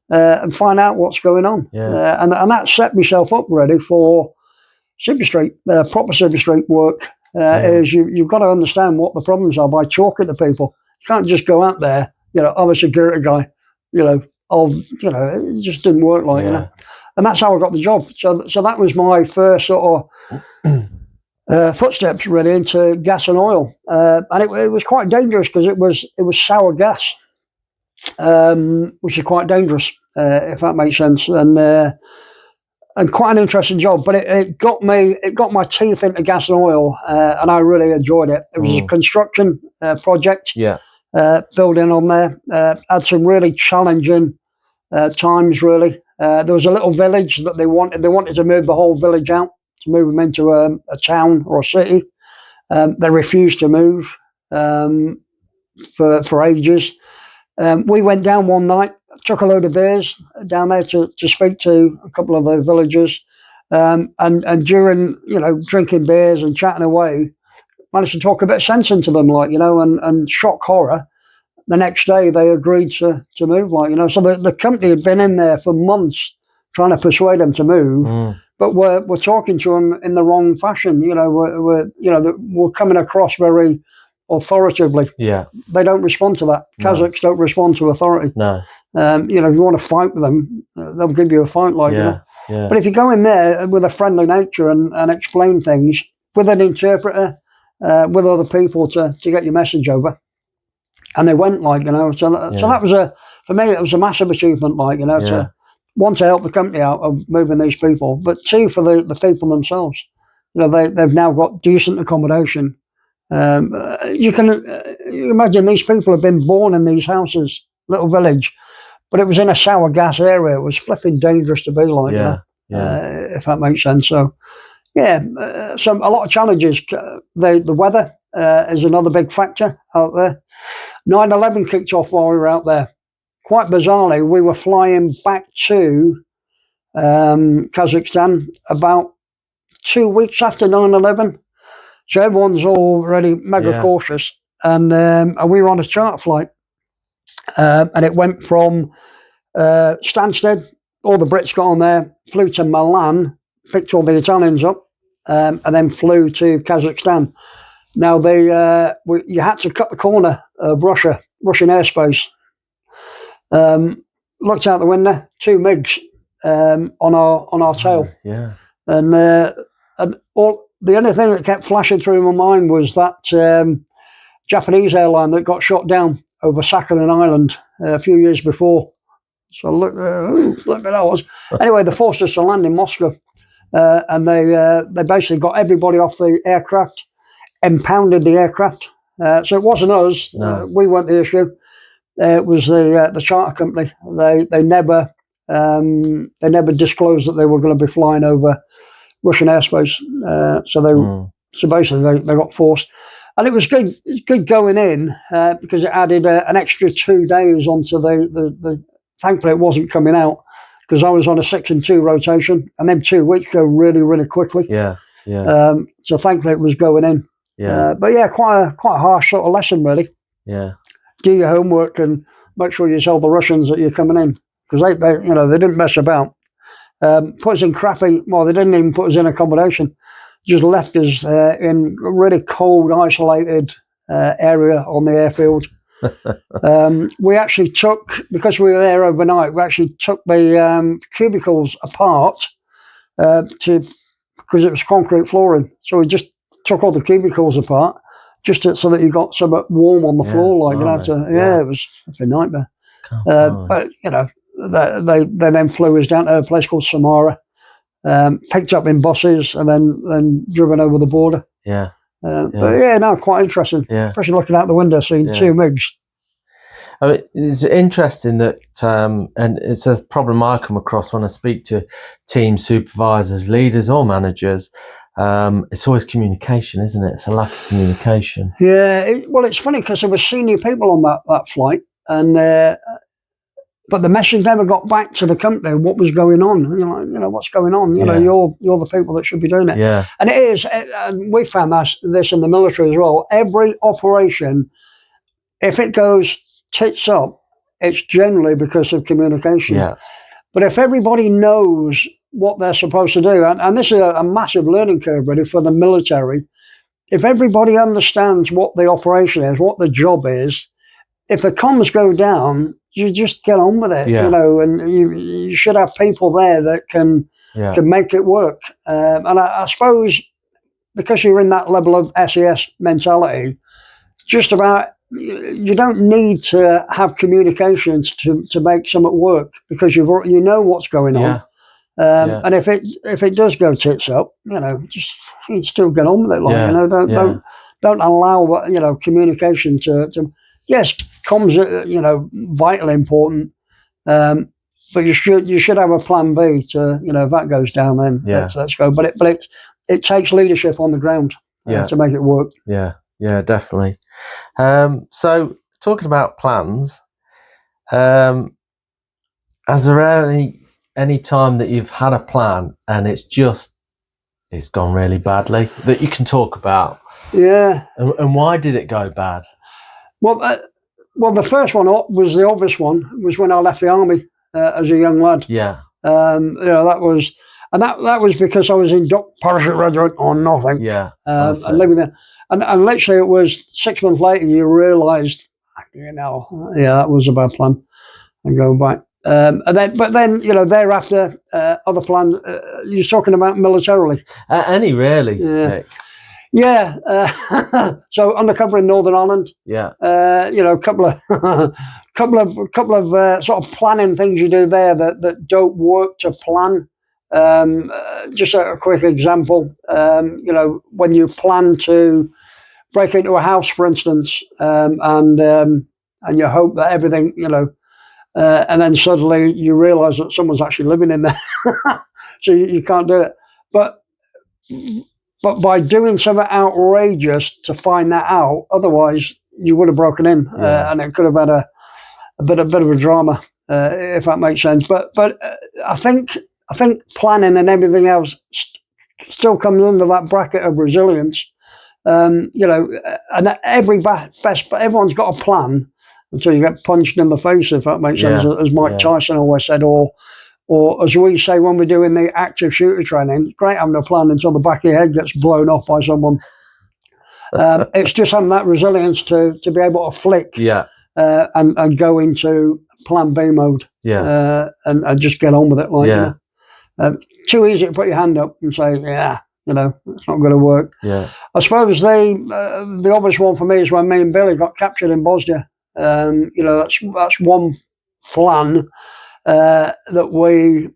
And find out what's going on. And that set myself up ready for Silver Street, proper Silver Street work. Is you've got to understand what the problems are by talking to people. You can't just go out there. I'm a security guy. It just didn't work like that. And that's how I got the job. So that was my first sort of footsteps really into gas and oil. And it was quite dangerous because it was sour gas, which is quite dangerous, if that makes sense. And quite an interesting job, but it got my teeth into gas and oil, and I really enjoyed it. It was a construction project. Building on there, had some really challenging times. Really, there was a little village that they wanted to move the whole village out. to move them into a town or a city. They refused to move for ages. We went down one night, took a load of beers down there to speak to a couple of the villagers, and during drinking beers and chatting away, managed to talk a bit of sense into them, and shock horror. The next day they agreed to move, so the company had been in there for months trying to persuade them to move, but we're talking to them in the wrong fashion. We're coming across very authoritatively. Yeah, they don't respond to that. No. Kazakhs don't respond to authority. No. If you want to fight with them, they'll give you a fight, Yeah. But if you go in there with a friendly nature and explain things with an interpreter, with other people to get your message over, and they went, so that was for me, it was a massive achievement, to one, to help the company out of moving these people, but two, for the people themselves. They've now got decent accommodation. You can imagine these people have been born in these houses, little village, but it was in a sour gas area. It was flipping dangerous to be if that makes sense. So, a lot of challenges. The weather is another big factor out there. 9/11 kicked off while we were out there. Quite bizarrely, we were flying back to Kazakhstan about 2 weeks after 9/11. So everyone's already mega cautious. And we were on a charter flight. And it went from Stansted, all the Brits got on there, flew to Milan, picked all the Italians up, and then flew to Kazakhstan. Now, you had to cut the corner of Russian airspace. Looked out the window, 2 MiGs on our tail. Yeah. And all the only thing that kept flashing through my mind was that Japanese airline that got shot down over Sakhalin Island a few years before. So look at that. Anyway, they forced us to land in Moscow, and they basically got everybody off the aircraft, impounded the aircraft. So it wasn't us. No. We weren't the issue. It was the charter company. They never disclosed that they were going to be flying over Russian airspace. So basically they got forced, and it was good. It's good going in because it added an extra 2 days onto the. Thankfully, it wasn't coming out because I was on a 6 and 2 rotation, and then 2 weeks go really, really quickly. Yeah. So thankfully, it was going in. But quite a harsh sort of lesson, really. Yeah. Do your homework and make sure you tell the Russians that you're coming in, because they didn't mess about. Put us in crappy. Well, they didn't even put us in accommodation. Just left us in a really cold, isolated area on the airfield. We actually because we were there overnight, we actually took the cubicles apart because it was concrete flooring. So we just took all the cubicles apart just so that you got something warm on the floor. It was a nightmare. But they then flew us down to a place called Samara, picked up in buses, and then driven over the border. But quite interesting. Especially looking out the window, seeing 2 MiGs. I mean, it's interesting that, and it's a problem I come across when I speak to team supervisors, leaders, or managers. It's always communication, isn't it? It's a lack of communication. Yeah, it's funny because there were senior people on that flight, and but the message never got back to the company what was going on. What's going on. You're the people that should be doing it. Yeah, and it is. And we found this in the military as well. Every operation, if it goes tits up, it's generally because of communication. Yeah. But if everybody knows what they're supposed to do, and this is a massive learning curve really for the military, if everybody understands what the operation is, what the job is, if the comms go down, you just get on with it, and you should have people there that can make it work. And I suppose because you're in that level of SAS mentality, just about, you don't need to have communications to make something work because you know what's going on. And if it does go tits up, just you still get on with it. Don't allow communication to yes, comms are vitally important, but you should have a plan B to if that goes down, then let's go. But it takes leadership on the ground to make it work. Yeah, definitely. So talking about plans, has there any time that you've had a plan and it's gone really badly that you can talk about? Yeah. And why did it go bad? Well, the first one was the obvious one, was when I left the army as a young lad. Yeah. That was because I was in parachute regiment or nothing. Yeah. And living there. And literally it was 6 months later you realised, that was a bad plan and going back. But then, thereafter, other plans, you're talking about militarily. Any really, Nick? Yeah. So undercover in Northern Ireland. Yeah. A couple of sort of planning things you do there that don't work to plan. Just a quick example. When you plan to break into a house, for instance, and you hope that everything, and then suddenly you realise that someone's actually living in there, so you can't do it. But by doing something outrageous to find that out, otherwise you would have broken in, and it could have had a bit of a drama, if that makes sense. But I think planning and everything else still comes under that bracket of resilience. And everyone's got a plan until you get punched in the face, if that makes sense, as Mike Tyson always said, or as we say when we're doing the active shooter training, it's great having a plan until the back of your head gets blown off by someone. It's just having that resilience to be able to flick and go into plan B mode and just get on with it. Too easy to put your hand up and say, it's not going to work. Yeah. I suppose the obvious one for me is when me and Billy got captured in Bosnia. That's one plan that we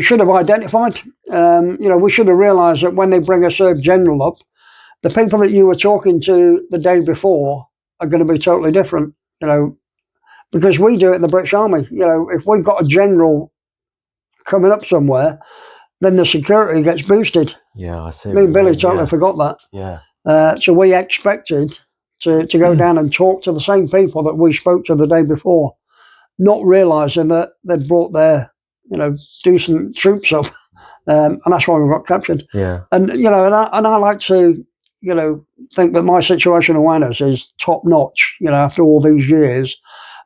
should have identified. We should have realised that when they bring a Serb general up, the people that you were talking to the day before are going to be totally different. Because we do it in the British Army. If we've got a general coming up somewhere, then the security gets boosted. Yeah, I see. Me and Billy totally forgot that. Yeah. So we expected to go down and talk to the same people that we spoke to the day before, not realising that they'd brought their, decent troops up, and that's why we got captured. Yeah. And I like to, think that my situation awareness is top notch. After all these years,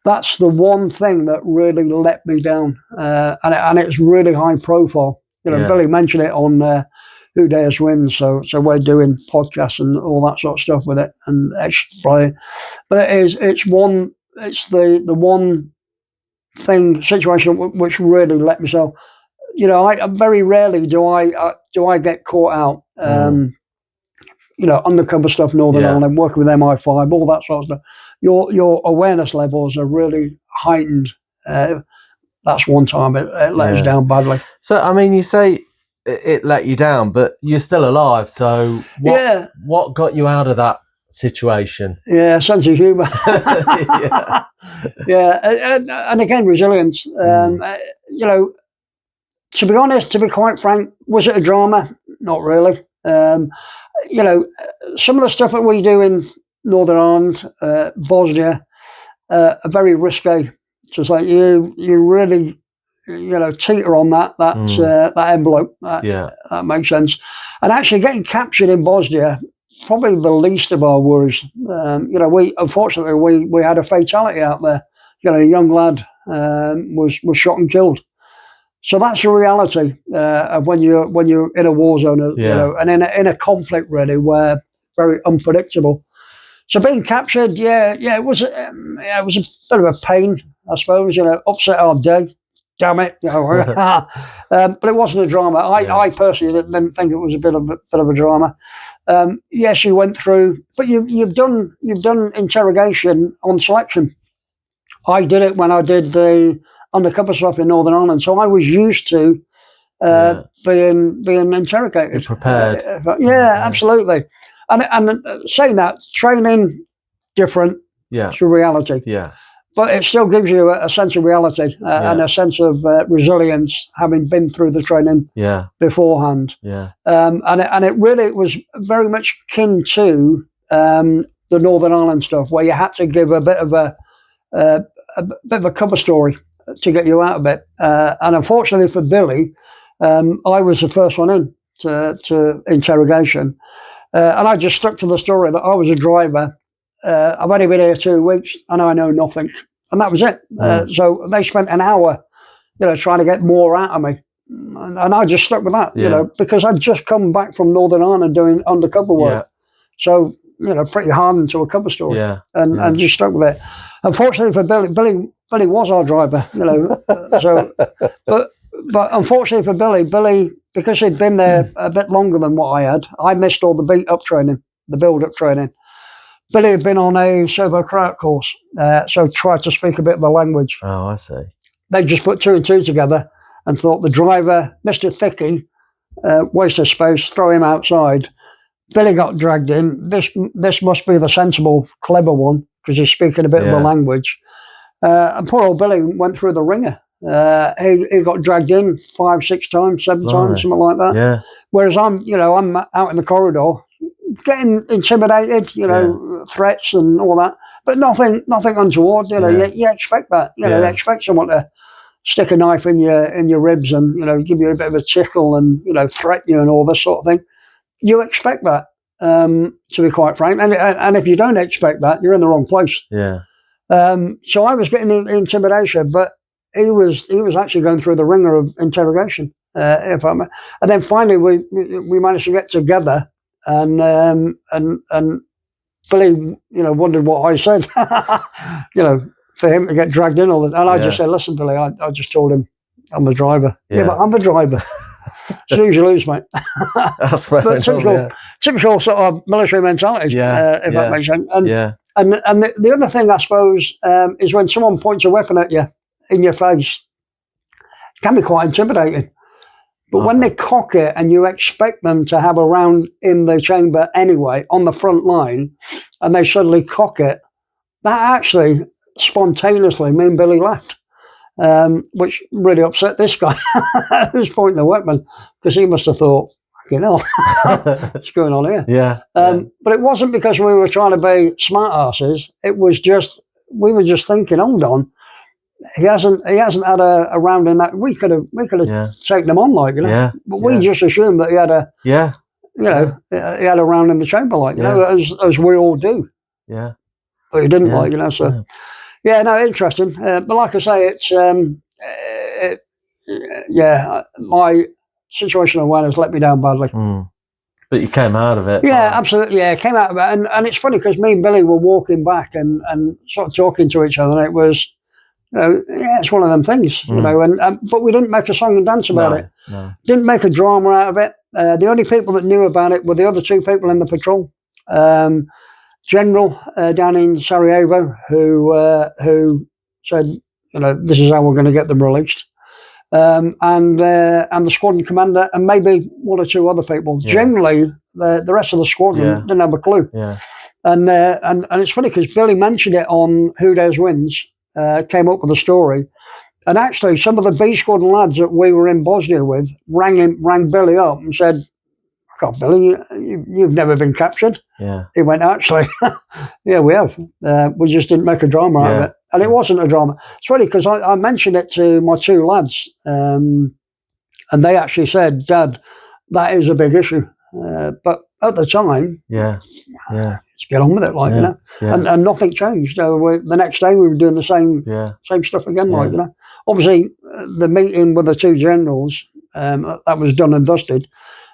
that's the one thing that really let me down, and it's really high profile. Billy mentioned it on Who Dares Wins, so we're doing podcasts and all that sort of stuff with it and explain. But it's the one situation which really let me so. I very rarely do I get caught out. Undercover stuff, Northern Ireland, working with MI5, all that sort of stuff. Your awareness levels are really heightened. That's one time it let us down badly. So, I mean, you say it let you down, but you're still alive. So, what got you out of that situation? Yeah, sense of humour. And again, resilience. To be honest, to be quite frank, was it a drama? Not really. Some of the stuff that we do in Northern Ireland, Bosnia, are very risque. So it's like you really, teeter on that envelope. That makes sense. And actually getting captured in Bosnia, probably the least of our worries. We unfortunately we had a fatality out there. A young lad was shot and killed. So that's the reality of when you're in a war zone, and in a conflict really where very unpredictable. So being captured, it was a bit of a pain, I suppose. Upset our day. Damn it, but it wasn't a drama. I personally didn't think it was a bit of a drama. Yes, you went through, but you've done interrogation on selection. I did it when I did the undercover stuff in Northern Ireland, so I was used to being interrogated. You're prepared. Absolutely. And saying that, training different to reality. Yeah. but it still gives you a sense of reality and a sense of resilience, having been through the training beforehand. Yeah. And it really was very much akin to the Northern Ireland stuff, where you had to give a bit of a cover story to get you out of it. And unfortunately for Billy, I was the first one in to interrogation. And I just stuck to the story that I was a driver. I've only been here 2 weeks and I know nothing. And that was it. So they spent an hour, trying to get more out of me. And I just stuck with that, because I'd just come back from Northern Ireland doing undercover work. Yeah. So, pretty hard into a cover story. And just stuck with it. Unfortunately for Billy was our driver, so, but unfortunately for Billy, because he'd been there a bit longer than what I had, I missed all the beat-up training, the build-up training. Billy had been on a Serbo-Croat course, so tried to speak a bit of the language. Oh, I see. They just put 2 and 2 together and thought the driver, Mr. Thicky, waste of space, throw him outside. Billy got dragged in. This must be the sensible, clever one, because he's speaking a bit of the language. And poor old Billy went through the ringer. He got dragged in 5, 6 times, 7 times, something like that. Yeah. Whereas I'm out in the corridor, getting intimidated, threats and all that, but nothing untoward. You expect that. You expect someone to stick a knife in your ribs and give you a bit of a tickle and threaten you and all this sort of thing. You expect that, to be quite frank, and if you don't expect that, you're in the wrong place. Yeah. So I was getting intimidation, but he was actually going through the ringer of interrogation. And then finally we managed to get together, and Billy wondered what I said. For him to get dragged in all the time. And I just said, listen, Billy, I just told him I'm the driver. Yeah, but I'm the driver. Snooze you lose, mate. That's fair. But typical sort of military mentality, if that makes sense. And the other thing, I suppose, is when someone points a weapon at you in your face, it can be quite intimidating. But when they cock it and you expect them to have a round in the chamber anyway, on the front line, and they suddenly cock it, that actually spontaneously, me and Billy laughed. Which really upset this guy who's pointing the weapon, because he must have thought, what's going on here? Yeah. But it wasn't because we were trying to be smart asses. It was just, we were just thinking, hold on, he hasn't had a round in that. We could have taken him on, but we just assumed that he had he had a round in the chamber, as we all do. Yeah. But he didn't, so. Yeah, no, interesting. But like I say, it's my situational awareness let me down badly. But you came out of it. Yeah, absolutely. Yeah, came out of it, and it's funny because me and Billy were walking back and sort of talking to each other, and it was, it's one of them things, but we didn't make a song and dance about it. No. Didn't make a drama out of it. The only people that knew about it were the other 2 people in the patrol. General down in Sarajevo, who said, this is how we're going to get them released, and the squadron commander, and maybe 1 or 2 other people. Yeah. Generally, the rest of the squadron didn't have a clue. Yeah. And it's funny because Billy mentioned it on Who Dares Wins, came up with a story, and actually some of the B squadron lads that we were in Bosnia with rang Billy up and said, God, Billy, you've never been captured. Yeah. He went, actually, yeah, we have. We just didn't make a drama out of it. And it wasn't a drama. It's funny because I mentioned it to my 2 lads, and they actually said, Dad, that is a big issue. But at the time, let's get on with it, and nothing changed. The next day we were doing the same stuff again, Obviously, the meeting with the 2 generals, that was done and dusted.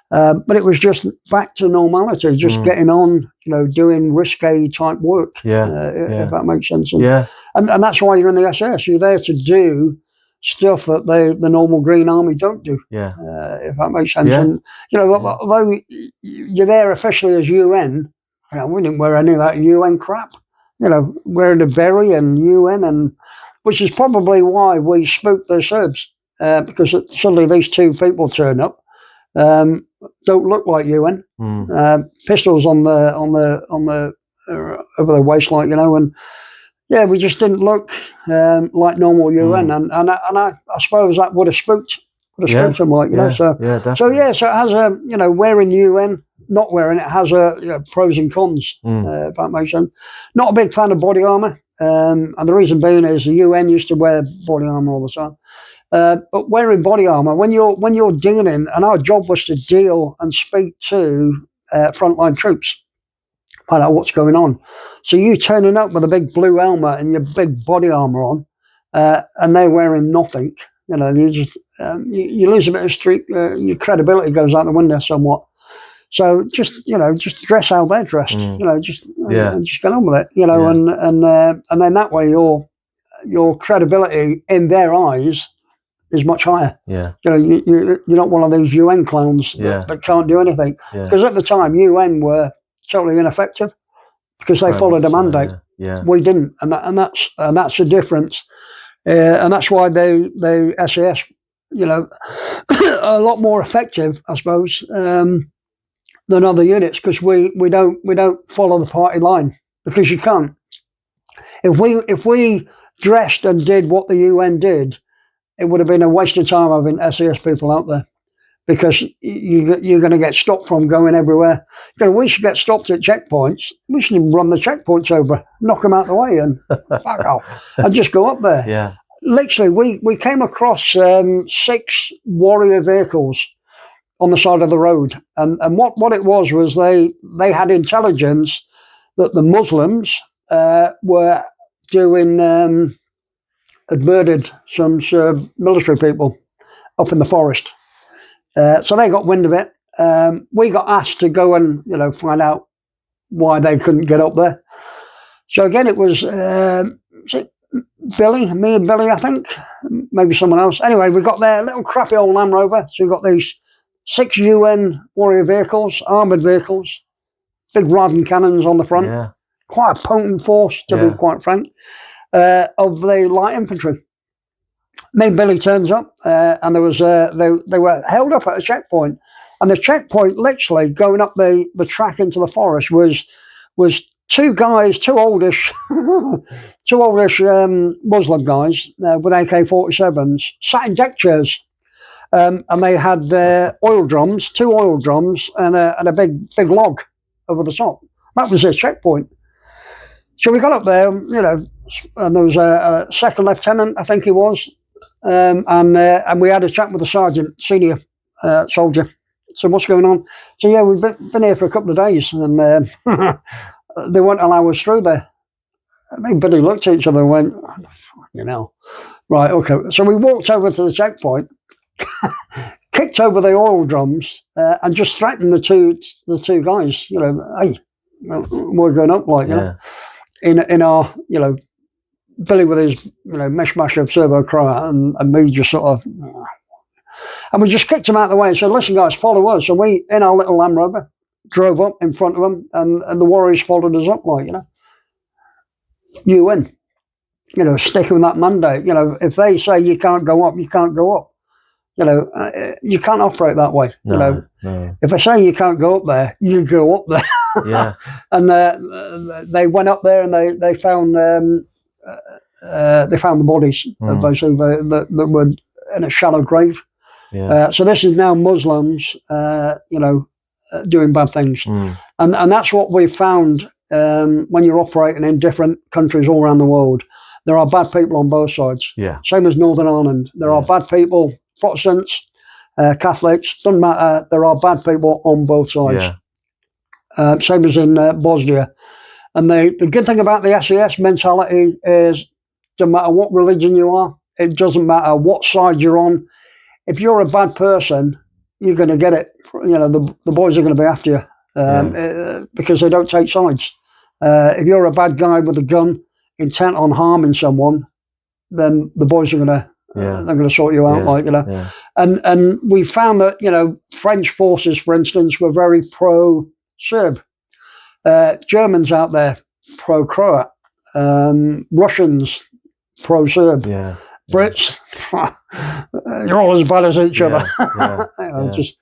But it was just back to normality, just getting on, doing risque type work, if that makes sense. And that's why you're in the SS. You're there to do stuff that the normal Green Army don't do, if that makes sense. Yeah. And, although you're there officially as UN, we didn't wear any of that UN crap. Wearing the berry and UN, and which is probably why we spooked the Serbs, because suddenly these 2 people turn up. Don't look like UN. Pistols on the over the waist, and Yeah, we just didn't look like normal UN, and I suppose that would have spooked them, like, you know. So definitely. so it has a, you know, wearing UN, not wearing it has a, you know, pros and cons. If that makes sense. Not a big fan of body armor, and the reason being is the UN used to wear body armor all the time. But wearing body armor when you're dealing, and our job was to deal and speak to frontline troops, find out what's going on. So you turning up with a big blue helmet and your big body armor on, and they're wearing nothing. You know, you just you lose a bit of street. Your credibility goes out the window somewhat. So just, you know, just dress how they're dressed. You know, just get on with it. You know, and then that way your credibility in their eyes is much higher. Yeah. You know, you're not one of these UN clowns that can't do anything. Because at the time, UN were totally ineffective because they followed a mandate. We didn't, and that's the difference. And that's why they SAS, you know, are a lot more effective, I suppose, than other units, because we don't follow the party line, because you can't. If we dressed and did what the UN did, it would have been a waste of time having SAS people out there, because you're going to get stopped from going everywhere. You know, we should get stopped at checkpoints. We should even run the checkpoints over, knock them out of the way, and fuck off, and just go up there. Yeah. Literally, we came across 6 warrior vehicles on the side of the road, and what it was they had intelligence that the Muslims were doing. Had murdered some military people up in the forest. So they got wind of it. We got asked to go and, you know, find out why they couldn't get up there. So again, it was Billy, me and Billy, I think, maybe someone else. Anyway, we got there, little crappy old Land Rover. So we got these 6 UN warrior vehicles, armoured vehicles, big Radin cannons on the front. Yeah. Quite a potent force, to be quite frank. Of the light infantry. Me and Billy turns up, and there was they were held up at a checkpoint, and the checkpoint, literally going up the track into the forest, was 2 guys, 2 oldish Muslim guys with AK-47s sat in deck chairs, and they had oil drums, 2 oil drums, and a big log over the top. That was their checkpoint. So we got up there, you know, and there was a second lieutenant, I think he was, and we had a chat with the sergeant, senior soldier. So what's going on? So yeah, we've been here for a couple of days, and they won't allow us through there. I mean, Billy looked at each other and went, you know, right, okay. So we walked over to the checkpoint, kicked over the oil drums, and just threatened the two guys. You know, hey, we're going up, like, you know. In our, you know, Billy with his, you know, mishmash of Serbo Croat, and me just sort of, and we just kicked him out of the way and said, listen guys, follow us. So we, in our little Land Rover, drove up in front of them, and the warriors followed us up, like, you know. UN, you know, sticking with that mandate. You know, if they say you can't go up, you can't go up. You know, you can't operate that way. No. If I say you can't go up there, you go up there. Yeah. And they went up there, and they found the bodies of those that were in a shallow grave. Yeah. So this is now Muslims, you know, doing bad things, and that's what we've found when you're operating in different countries all around the world. There are bad people on both sides. Yeah. Same as Northern Ireland. There are bad people. Protestants, Catholics, doesn't matter. There are bad people on both sides. Yeah. Same as in Bosnia. And the good thing about the SAS mentality is, no matter what religion you are, it doesn't matter what side you're on. If you're a bad person, you're going to get it. You know, the boys are going to be after you because they don't take sides. If you're a bad guy with a gun, intent on harming someone, then the boys are going to. They're going to sort you out, like, you know. Yeah. And we found that, you know, French forces, for instance, were very pro-Serb. Germans out there, pro-Croat. Russians, pro-Serb. Yeah. Brits, you're all as bad as each other. You know, just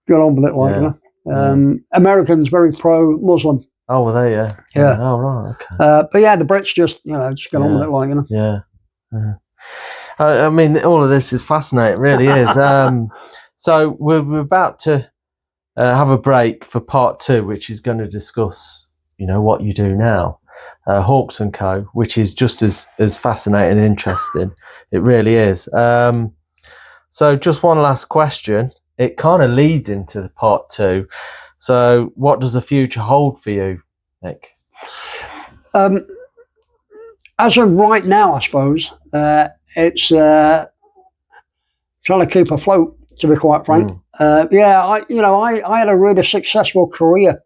get on with it, like, you know. Americans, very pro-Muslim. Oh, were they? Yeah. Yeah. Oh, right. Okay. But yeah, the Brits just just get on with it, like, you know. Yeah. I mean, all of this is fascinating. It really is. So we're about to have a break for part 2, which is going to discuss, what you do now, Hawkes and Co., which is just as fascinating and interesting. It really is. So just one last question. It kind of leads into the part 2. So what does the future hold for you, Nick? As of right now, I suppose it's trying to keep afloat. To be quite frank, I had a really successful career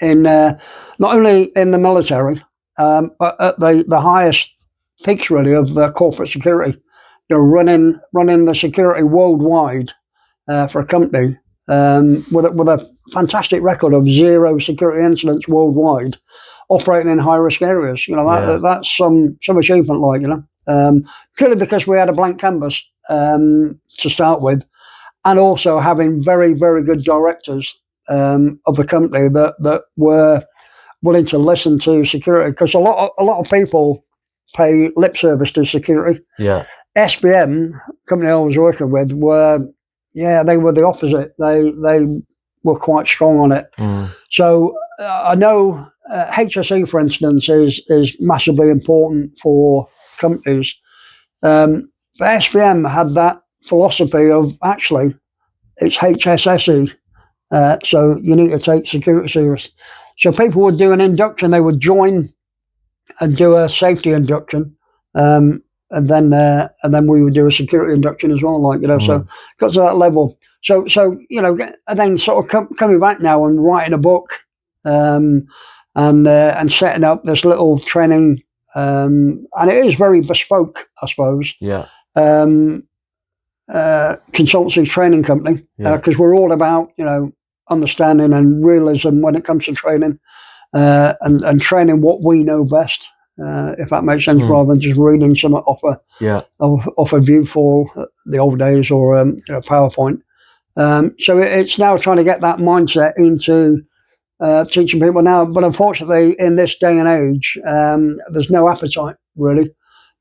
in not only in the military, but at the highest peaks really of corporate security. Running the security worldwide for a company with a fantastic record of 0 security incidents worldwide, operating in high risk areas. That's some achievement, like, purely because we had a blank canvas to start with, and also having very, very good directors of the company that were willing to listen to security, because a lot of people pay lip service to security. Yeah. SBM, company I was working with, they were the opposite. They were quite strong on it. So I know HSE, for instance, is massively important for companies. But SBM had that philosophy of, actually, it's HSSE, so you need to take security serious. So people would do an induction, they would join and do a safety induction, and then we would do a security induction as well, like, so got to that level. So and then sort of coming back now and writing a book, and setting up this little training, and it is very bespoke, I suppose. Yeah. Consultancy training company, because we're all about understanding and realism when it comes to training, and training what we know best, if that makes sense, rather than just reading something off a view for the old days or PowerPoint. So it's now trying to get that mindset into teaching people now, but unfortunately in this day and age, there's no appetite really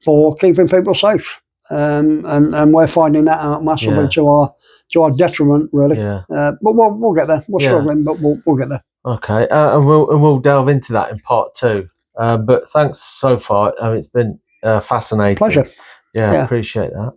for keeping people safe. And we're finding that out massively to our detriment, really. Yeah. But we'll get there. We're struggling, but we'll get there. Okay, and we'll delve into that in part 2. But thanks so far. It's been fascinating. Pleasure. Yeah, appreciate that.